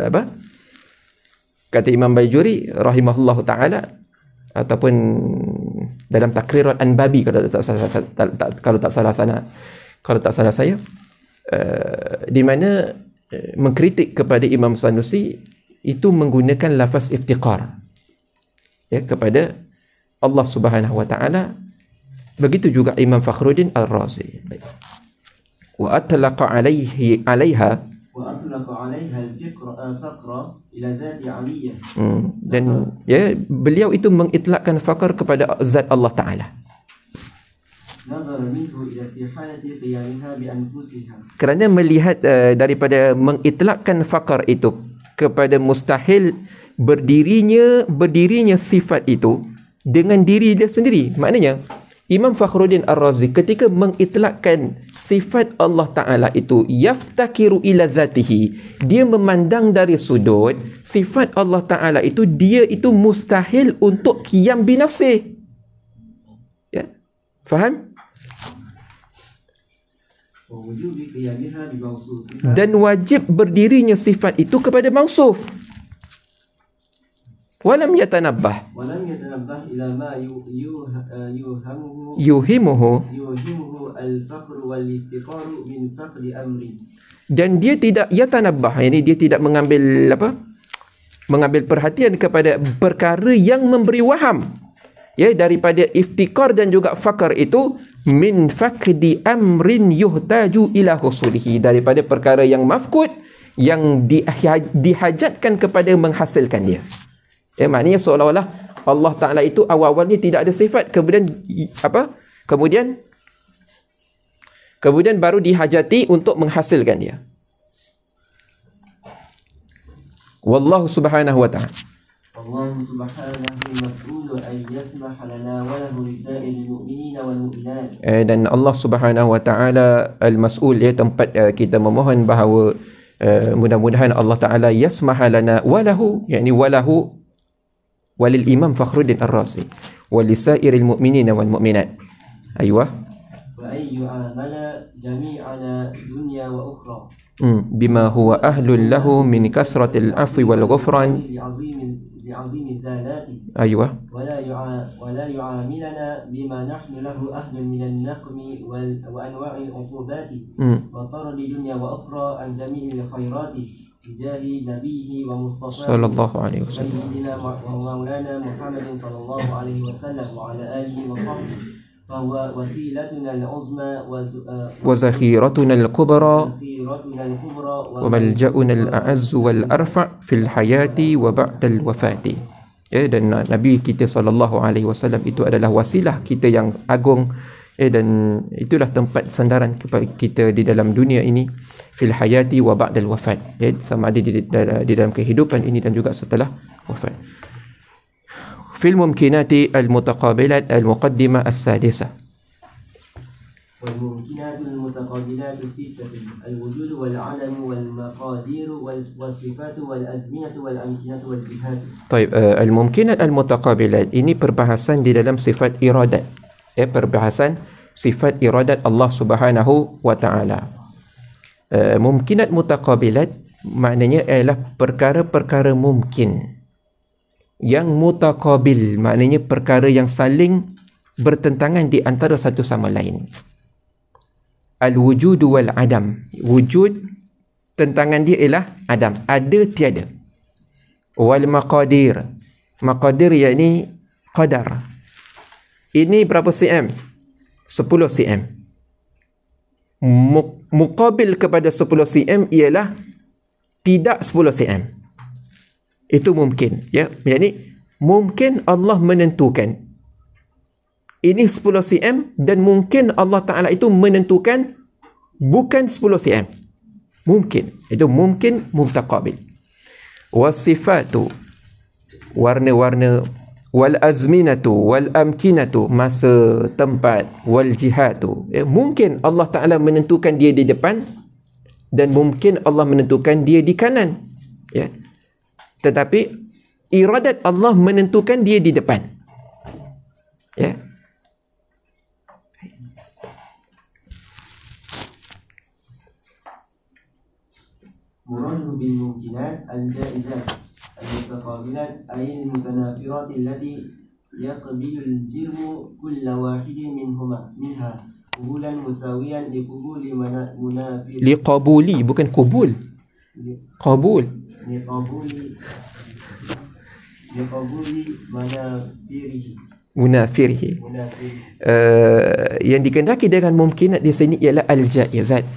Speaker 1: apa? Kata Imam Bajuri rahimahullahu taala, ataupun dalam Taqrirul Anbabi kalau tak salah saya, di mana mengkritik kepada Imam Sanusi itu menggunakan lafaz iftiqar kepada Allah Subhanahu wa taala. Begitu juga Imam Fakhruddin Ar-Razi. Wa atlaqa alaiha
Speaker 2: وأطلق عليها الفقر إلى ذات علية.
Speaker 1: Dan ya, beliau itu mengitlakkan faqr kepada zat Allah Ta'ala.
Speaker 2: نظر منه إلى استحالة قيامها بأنفسها.
Speaker 1: Kerana melihat daripada mengitlakkan faqr itu kepada mustahil berdirinya sifat itu dengan diri dia sendiri. Maknanya Imam Fakhruddin Ar-Razi ketika mengitlakkan sifat Allah Ta'ala itu yaftakiru ila zatihi, dia memandang dari sudut sifat Allah Ta'ala itu, dia itu mustahil untuk qiyam binafsih. Ya, faham? Dan wajib berdirinya sifat itu kepada mausuf. Walam yatanabbah
Speaker 2: ila ma
Speaker 1: yuhimuhu
Speaker 2: al-faqr wal-iftiqar min faqdi amri.
Speaker 1: Dan dia tidak yatanabbah, ini dia tidak mengambil perhatian kepada perkara yang memberi waham, ya, daripada iftikar dan juga fakar itu min faqdi amrin yuhtaju ila husulihi, daripada perkara yang mafkud yang dihajatkan kepada menghasilkan dia. Ya, maknanya seolah-olah Allah Ta'ala itu awal-awalnya tidak ada sifat, kemudian baru dihajati untuk menghasilkan dia. Wallahu subhanahu wa ta'ala.
Speaker 2: Allah subhanahu mas'ul an yasmah lana wa lahu lisa'il mu'minina wal mu'minat.
Speaker 1: Dan Allah Subhanahu wa ta'ala al-mas'ul, ya, tempat kita memohon bahawa mudah-mudahan Allah Ta'ala yasmah lana wa lahu, yakni wa lahu walil Imam Fakhruddin Ar-Razi walisairil mu'minina wal mu'minat. Aywa.
Speaker 2: Wa ayyu amala jami'ana dunya wa ukhra.
Speaker 1: Bima huwa ahlul lahu min kasratil afwi wal ghufran.
Speaker 2: بعظيم الزالات.
Speaker 1: أيوة.
Speaker 2: ولا يعاملنا بما نحن له أهل من النقم وأنواع العقوبات وطرد دنيا وأخرى عن جميع الخيرات بجاه نبيه ومصطفاه
Speaker 1: صلى الله عليه وسلم
Speaker 2: سيدنا ومولانا محمد صلى الله عليه وسلم وعلى آله وصحبه، فهو وسيلتنا العظمى
Speaker 1: وذخيرتنا الكبرى
Speaker 2: الكبرى
Speaker 1: وملجأنا الأعز والأرفع في الحياة وبعد الوفاة. Ya, dan Nabi kita sallallahu alaihi wasallam itu adalah wasilah kita yang agung, dan itulah tempat sandaran kepada kita di dalam dunia ini, fil hayati wa ba'dal wafat, ya, sama ada di dalam kehidupan ini dan juga setelah wafat. Fil mumkinati al-mutaqabilat al-muqaddimah as-sadisah.
Speaker 2: والممكنات المتقابلات الستة: الوجود والعدم والمقادير والصفات والأزمنة والأمكنة والجهات.
Speaker 1: طيب, al-mumkinat al-mutaqabilat ini perbahasan di dalam sifat iradat, ya, perbahasan sifat iradat Allah Subhanahu wa ta'ala. Mumkinat mutaqabilat maknanya ialah perkara-perkara mungkin yang mutaqabil, maknanya perkara yang saling bertentangan di antara satu sama lain. Al-wujud wal adam, wujud tentangan dia ialah adam, ada tiada. Wal maqadir, maqadir yakni qadar, ini berapa cm? 10 cm. Muqabil kepada 10 cm ialah tidak 10 cm. Itu mungkin, ya. Jadi mungkin Allah menentukan ini 10 cm, dan mungkin Allah Ta'ala itu menentukan bukan 10 cm. Mungkin. Itu mungkin mutaqabil. Wasifatu, warna-warna, wal azminatu wal amkinatu, masa, tempat, wal jihatu, ya, mungkin Allah Ta'ala menentukan dia di depan, dan mungkin Allah menentukan dia di kanan, ya. Tetapi iradat Allah menentukan dia di depan, ya.
Speaker 2: مراده بالممكنات الجائزات المتقابلات أي المتنافرات التي يقبل الجرم كل واحد منها قبولا مساويا لقبول منافر.
Speaker 1: لقبولي bukan قبول. قبول.
Speaker 2: لقبول
Speaker 1: munafirihi. Yang dikehendaki dengan mumkinat di sini ialah al-jaizat.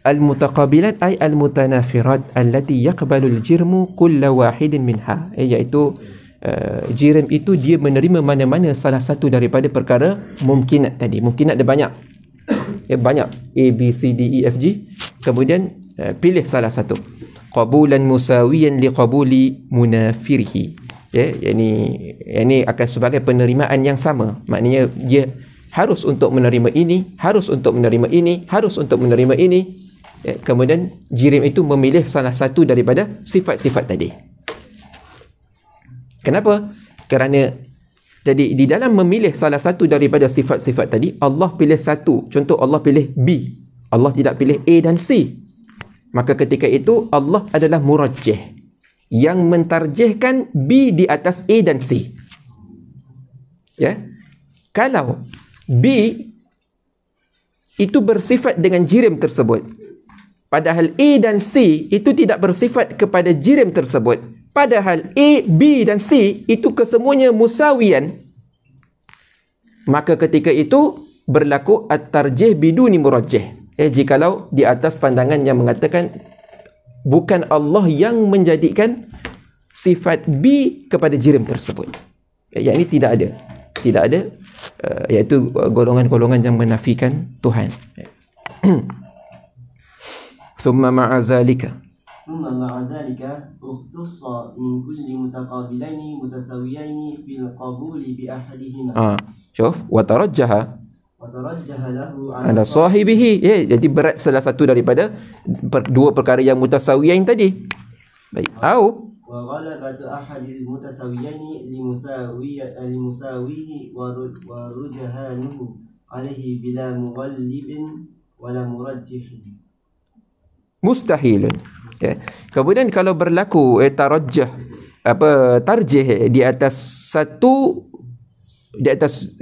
Speaker 1: Al-mutaqabilat ay al-mutanafirat allati yaqbalu al-jirmu kulla wahidin minha, iaitu jirim itu dia menerima mana-mana salah satu daripada perkara mumkinat tadi. Mumkinat ada banyak, banyak, A, B, C, D, E, F, G. Kemudian pilih salah satu. Qabulan musawiyan liqabuli munafirihi, ini akan sebagai penerimaan yang sama. Maknanya dia harus untuk menerima ini, harus untuk menerima ini, harus untuk menerima ini. Kemudian jirim itu memilih salah satu daripada sifat-sifat tadi. Kenapa? Kerana jadi di dalam memilih salah satu daripada sifat-sifat tadi, Allah pilih satu. Contoh, Allah pilih B, Allah tidak pilih A dan C. Maka ketika itu Allah adalah murajjih, yang mentarjihkan B di atas A dan C. Ya. Kalau B itu bersifat dengan jirim tersebut, padahal A dan C itu tidak bersifat kepada jirim tersebut, padahal A, B dan C itu kesemuanya musawiyan, maka ketika itu berlaku at-tarjih biduni murajjih. Jikalau di atas pandangan yang mengatakan bukan Allah yang menjadikan sifat B kepada jirim tersebut. Yang ini tidak ada, iaitu golongan-golongan yang menafikan Tuhan. Thumma ma'a zalika
Speaker 2: ukhtussa min kulli mutaqabilaini mutasawiyaini fil qabuli bi ahadihima.
Speaker 1: Syuf, wa tarajjaha ala sahibihi. Jadi berat salah satu daripada dua perkara yang mutasawiyain tadi. Baik. Au
Speaker 2: wa ghalabatu ahadil mutasawiyaini limusawihi wa rujhanuhu alaihi bila mughallibin wala murajjihin.
Speaker 1: Mustahilun. Kemudian kalau berlaku tarajjah, tarjih di atas satu, di atas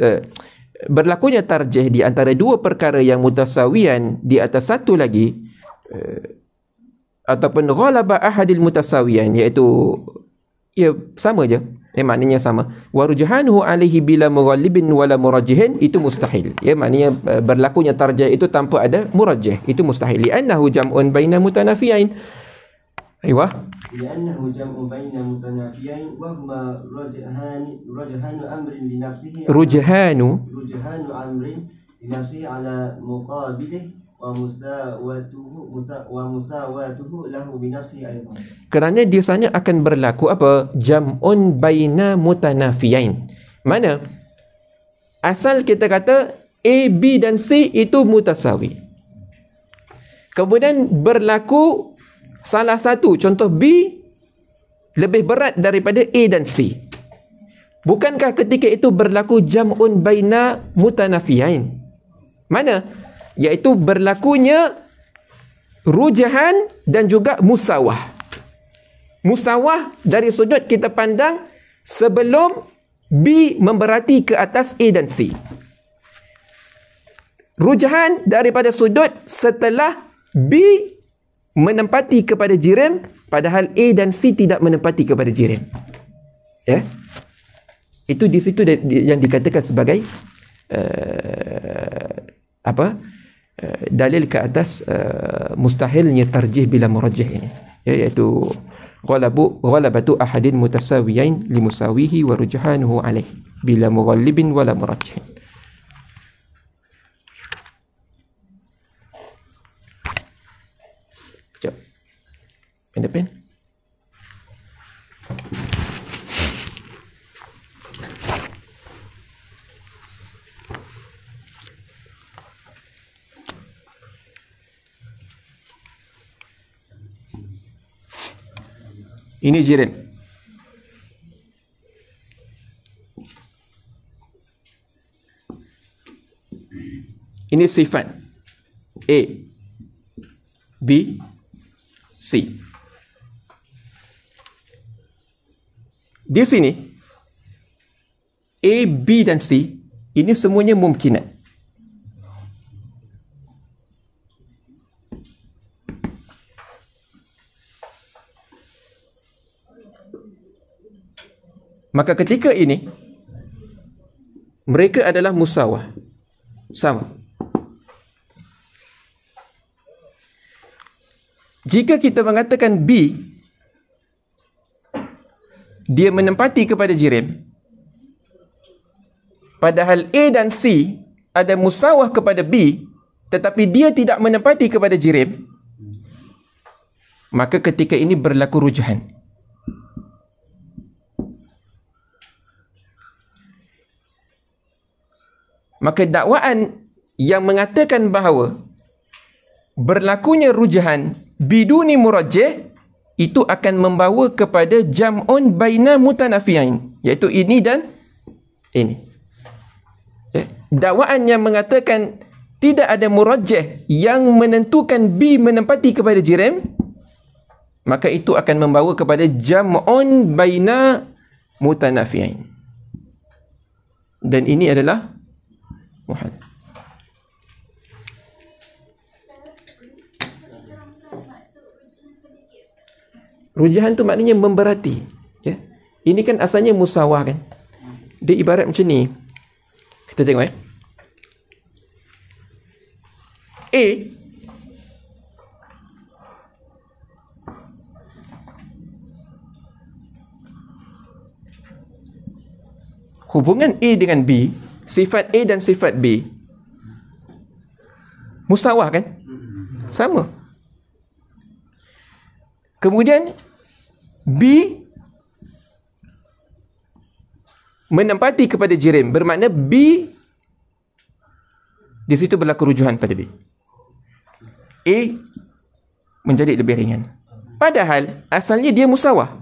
Speaker 1: berlakunya tarjih di antara dua perkara yang mutasawiyan di atas satu lagi, ataupun ghalaba ahadil mutasawiyan, iaitu sama je, maknanya sama. Wa rujhanuhu alaihi bila mughallibin wala murajjihin, itu mustahil. Maknanya berlakunya tarjih itu tanpa ada murajjih, itu mustahil. Li'annahu jam'un baina mutanafiyain. Aywa.
Speaker 2: Li'annahu jam'un baina mutanafiyain wa huma rujhanu amrin li nafsihi.
Speaker 1: Rujhanu
Speaker 2: amrin li nafsihi ala muqabilihi wa musawatuhu lahu bi nafsihi aidan.
Speaker 1: Kerana di sana akan berlaku apa? Jam'un baina mutanafiyain. Mana? Asal kita kata A, B dan C itu mutasawi. Kemudian berlaku salah satu, contoh B lebih berat daripada A dan C. Bukankah ketika itu berlaku jam'un baina mutanafiyain? Mana? Iaitu berlakunya rujhan dan juga musawah. Musawah dari sudut kita pandang sebelum B memberati ke atas A dan C. Rujhan daripada sudut setelah B menempati kepada jirim, padahal A dan C tidak menempati kepada jirim. Itu di situ yang dikatakan sebagai dalil ke atas mustahilnya tarjih bila murajjih ini, iaitu ghalabatu ahadin mutasawiyain limusawihi wa rujhanuhu alaih bila mughallibin wala murajjihin. Ada pen? Ini jirim. Ini sifat A, B, C. Di sini A, B dan C ini semuanya mumkinat. Maka ketika ini mereka adalah musawah, sama. jika kita mengatakan B dia menempati kepada jirim, padahal A dan C ada musawah kepada B, tetapi dia tidak menempati kepada jirim, maka ketika ini berlaku rujahan. Maka dakwaan yang mengatakan bahawa berlakunya rujahan biduni murajjih itu akan membawa kepada jam'un baina mutanafi'ain, iaitu ini dan ini. Dakwaan yang mengatakan tidak ada murajjih yang menentukan B menempati kepada jirim, maka itu akan membawa kepada jam'un baina mutanafi'ain. Dan ini adalah muhal. Rujahan tu maknanya memberati, ya. Ini kan asalnya musawah kan. Dia ibarat macam ni. Kita tengok A hubungan A dengan B, sifat A dan sifat B musawah kan? Sama. Kemudian B menempati kepada jirim, bermakna B di situ berlaku rujuhan pada B. A menjadi lebih ringan. Padahal asalnya dia musawah.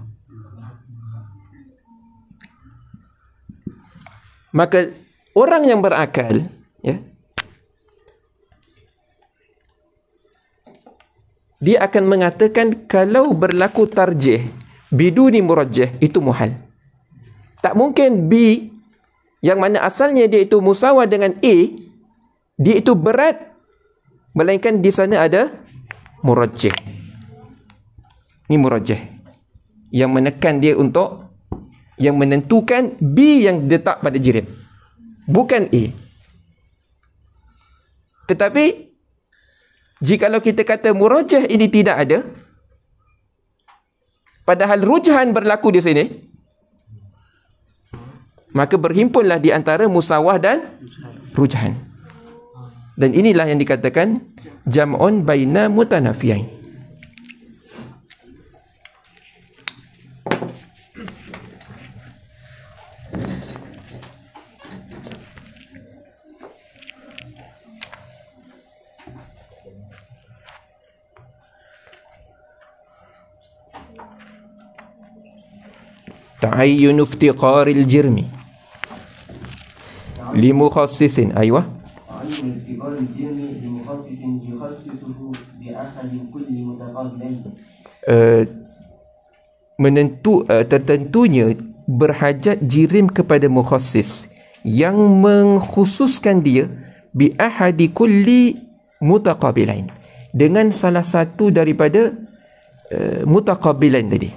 Speaker 1: Maka orang yang berakal, ya, dia akan mengatakan kalau berlaku tarjih biduni murajjih itu muhal. Tak mungkin B yang mana asalnya dia itu musawah dengan A, dia itu berat, melainkan di sana ada murajjih. Ini murajjih yang menekan dia untuk, yang menentukan B yang letak pada jirim, bukan A. Tetapi jikalau kita kata murajjih ini tidak ada, padahal rujahan berlaku di sini, maka berhimpunlah di antara musawah dan rujahan. Dan inilah yang dikatakan jam'un baina mutanafi'ain. Ta'ayyun iftiqaril jirmi limukhassisin. Aywa.
Speaker 2: تعين افتقار الجرم لمخصص يخصصه بأحد كل متقابلين.
Speaker 1: Tertentunya berhajat jirim kepada mukhassis yang mengkhususkan dia bi ahadi kulli mutaqabilain, dengan salah satu daripada mutaqabilain tadi.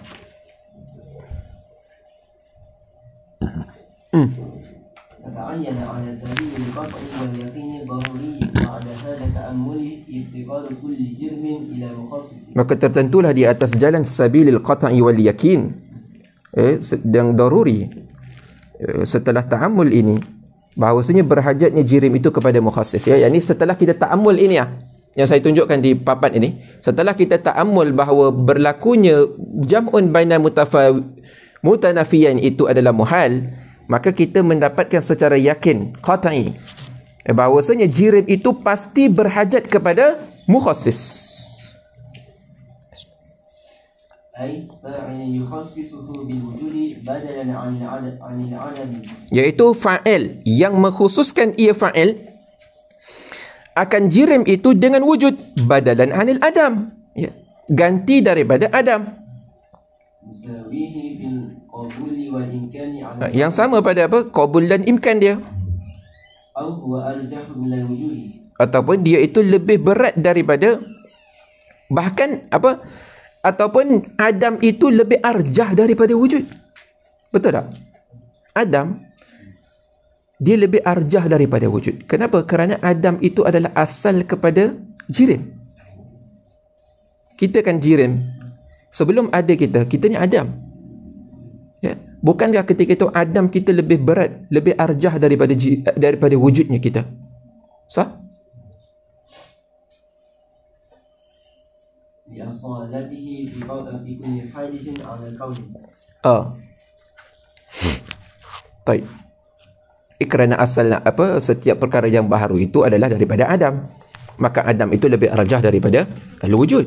Speaker 2: فتعين على سبيل القطع واليقين ضروري بعد هذا تأمل افتقار كل جرم إلى مخصص.
Speaker 1: Maka tertentulah di atas jalan sabilil qat'i wal yakin, yang daruri, setelah ta'ammul ini, bahawasanya berhajatnya jirim itu kepada mukhassis, ya. Yang ini setelah kita ta'ammul ini, yang saya tunjukkan di papan ini, setelah kita ta'ammul bahawa berlakunya jam'un baina mutanafiyan itu adalah muhal, maka kita mendapatkan secara yakin, qat'i, bahawasanya jirim itu pasti berhajat kepada mukhassis. Iaitu fa'il yang mengkhususkan ia fa'il akan jirim itu dengan wujud badalan anil adam, ya, ganti daripada adam, yang sama pada apa? Qabul dan imkan dia. Ataupun dia itu lebih berat daripada, bahkan apa? Ataupun Adam itu lebih arjah daripada wujud. Betul tak? Adam dia lebih arjah daripada wujud. Kenapa? Kerana Adam itu adalah asal kepada jirim. kita kan jirim. Sebelum ada kita ni Adam. Ya. Bukankah ketika itu Adam kita lebih berat, lebih arjah daripada wujudnya kita? Sah? Baik. Kerana asalnya setiap perkara yang baharu itu adalah daripada Adam. Maka Adam itu lebih arjah daripada al-wujud.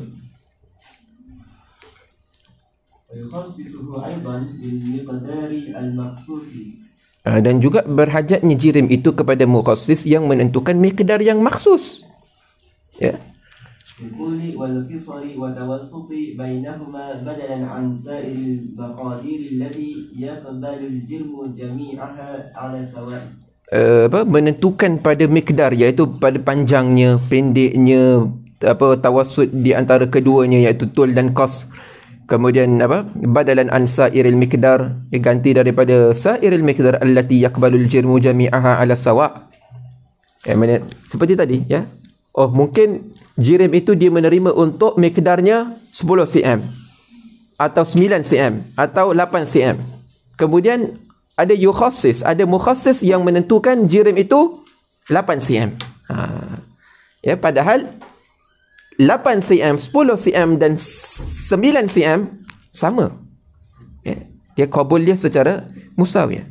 Speaker 1: Dan juga berhajatnya jirim itu kepada mukhassis yang menentukan miqdar yang maksus. Ya. Menentukan pada miqdar, iaitu pada panjangnya, pendeknya, tawassut di antara keduanya, iaitu tul dan qasr. Kemudian badalan an sa'iril miqdar, ganti daripada sa'iril miqdar allati yaqbalul jirmu jami'aha ala sawa'. Seperti tadi, ya. Oh, mungkin jirim itu dia menerima untuk miqdarnya 10 cm atau 9 cm atau 8 cm. Kemudian ada yukhassis, ada mukhassis yang menentukan jirim itu 8 cm. Ya, padahal 8 cm, 10 cm dan 9 cm sama. Ya, dia qabul dia secara musawi.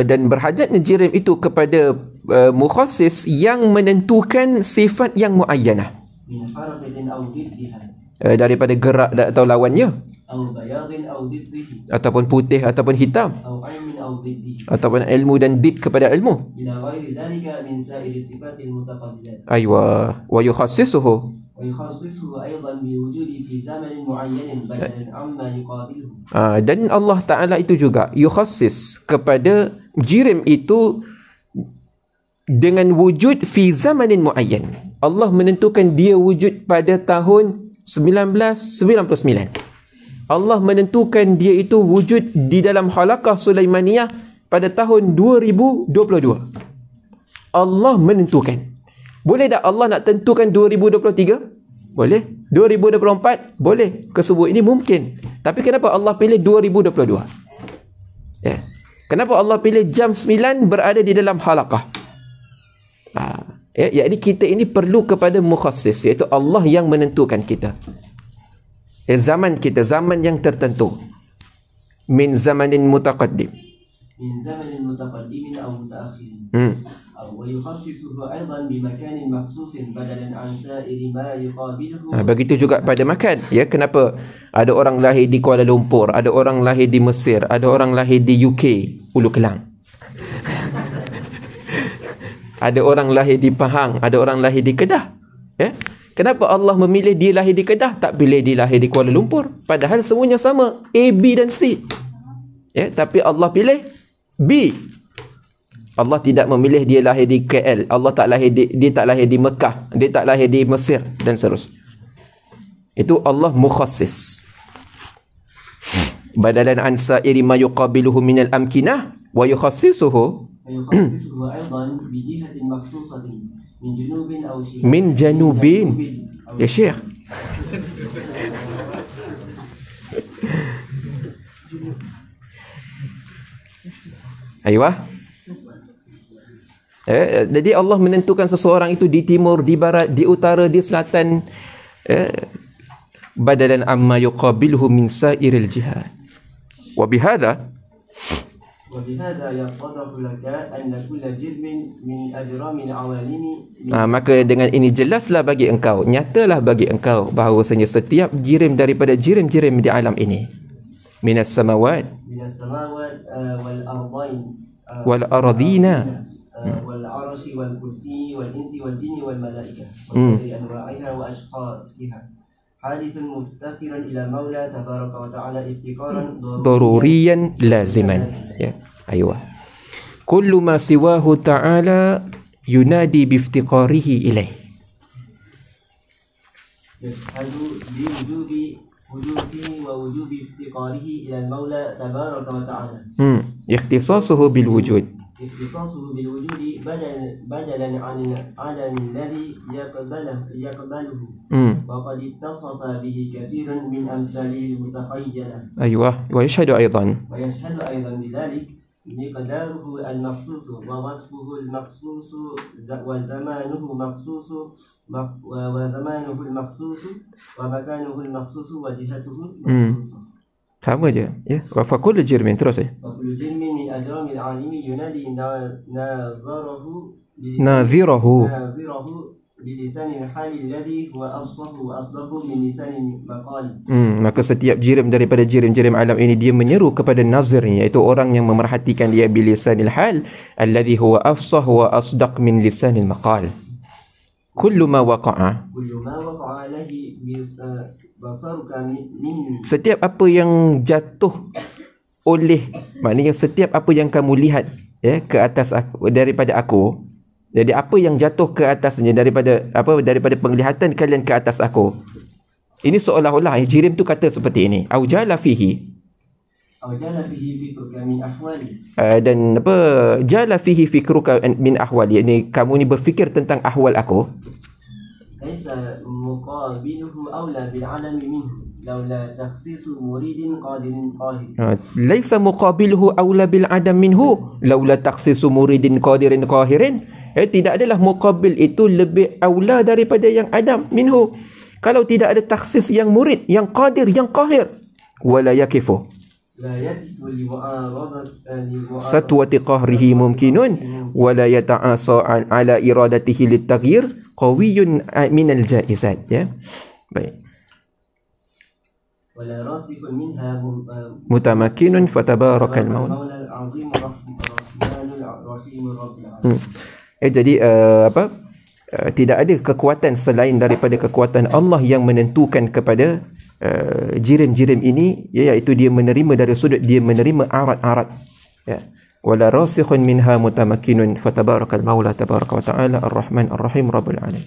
Speaker 1: Dan berhajatnya jirim itu kepada mukhassis yang menentukan sifat yang muayyanah, daripada gerak atau lawannya, ataupun putih ataupun hitam, ataupun ilmu dan did kepada ilmu. Aywa wa yukhassisuhu, dan Allah Ta'ala itu juga yukhassis kepada jirim itu dengan wujud fi zamanin muayyan. Allah menentukan dia wujud pada tahun 1999. Allah menentukan dia itu wujud di dalam halaqah Sulaimaniyah pada tahun 2022. Allah menentukan. Boleh tak Allah nak tentukan 2023? Boleh. 2024? Boleh. Kesemua ini mungkin. Tapi kenapa Allah pilih 2022? Ya. Kenapa Allah pilih jam 9 berada di dalam halaqah? Ya, jadi kita ini perlu kepada mukhassis, iaitu Allah yang menentukan kita. Zaman kita, zaman yang tertentu. Min zamanin mutaqaddim. Min zamanin mutaqaddimin atau mutaakhirin. Wa yukhassisuhu aidan bi makanin makhsusin badalan an sa'iri ma yuqabiluhu. Begitu juga pada makan. Ya, kenapa ada orang lahir di Kuala Lumpur, ada orang lahir di Mesir, ada orang lahir di UK, Ulu Kelang. Ada orang lahir di Pahang, ada orang lahir di Kedah. Ya. Kenapa Allah memilih dia lahir di Kedah, tak pilih dia lahir di Kuala Lumpur? Padahal semuanya sama, A, B dan C. Ya, tapi Allah pilih B. Allah tidak memilih dia lahir di KL. Allah tak lahir dia tak lahir di Mekah, dia tak lahir di Mesir dan seterusnya. Itu Allah mukhassis. Badalan an sa'iri ma yuqabiluhu minal amkinah wa yukhassisuhu aidan bi jihatin makhsusatin min janubin. Ya Syekh. Aywa. Jadi Allah menentukan seseorang itu di timur, di barat, di utara, di selatan, badalan amma yuqabiluhu min sa'iril jihad. Wa bihadza maka dengan ini jelaslah bagi engkau, nyatalah bagi engkau bahawasanya setiap jirim daripada jirim-jirim di alam ini, minas samawat wal ardina wal arshi wal kursi wal insi wal jinni wal malaikah wa anwa'iha wa ashqasiha hadithun muftaqiran ila maula tabaraka wa ta'ala iftiqaran daruriyan laziman. Ya, aywa. Kullu ma siwahu ta'ala yunadi bi iftiqarihi ilaih. Yashhadu bi wujubi wa wujubi iftiqarihi ila maula tabaraka wa ta'ala. Ikhtisasuhu bil wujud.
Speaker 2: اختصاصه بالوجود بدلا عن الذي يقبله وقد اتصف به كثير من أمثاله المتخيلة.
Speaker 1: أيوة، ويشهد أيضا
Speaker 2: بذلك مقداره المخصوص ووصفه المخصوص وزمانه مخصوص ومكانه المخصوص وجهته مخصوصة.
Speaker 1: sama je ya. Wa fakul jirmin, terus ya.
Speaker 2: Fakul jirmin min ajramil alimi yunadi nazirahu bilisanil hali alladhi huwa afsahu wa asdahu min lisanil maqali.
Speaker 1: Maka setiap jirim daripada jirim-jirim alam ini dia menyeru kepada nazirnya, iaitu orang yang memerhatikan dia bilisanil hal alladhi huwa afsah wa asdaq min lisanil maqal. Kullu ma waqa'a
Speaker 2: alaihi
Speaker 1: setiap apa yang jatuh oleh, maknanya setiap apa yang kamu lihat ya ke atas aku, daripada aku, jadi apa yang jatuh ke atasnya daripada penglihatan kalian ke atas aku, ini seolah-olah jirim tu kata seperti ini, au jala fihi
Speaker 2: fikruka min ahwali,
Speaker 1: dan apa, jala fihi fikruka min ahwali, ini kamu ni berfikir tentang ahwal aku.
Speaker 2: Laisa muqabiluhu awla bil alami minhu laula takhsisu muridin qadirin qahir.
Speaker 1: Laisa muqabiluhu awla bil adam minhu laula takhsisu muridin qadirin qahirin. Tidak adalah muqabil itu lebih aula daripada yang adam minhu kalau tidak ada takhsis yang murid, yang qadir, yang qahir. Wala yakifu satwati qahrihi mumkinun wala yata'asa ala iradatihi litaghyir qawiyun minal jaizat ya. Baik.
Speaker 2: Wala rasikun minha
Speaker 1: mutamakkinun fatabarakal maula. Jadi tidak ada kekuatan selain daripada kekuatan Allah yang menentukan kepada jirim-jirim ini, iaitu dia menerima dari sudut dia menerima arat-arat ya. Wala rasikhun minha mutamakkinun fatabarakal maula tabaraka wa ta'ala ar-rahman ar-rahim rabbul alamin.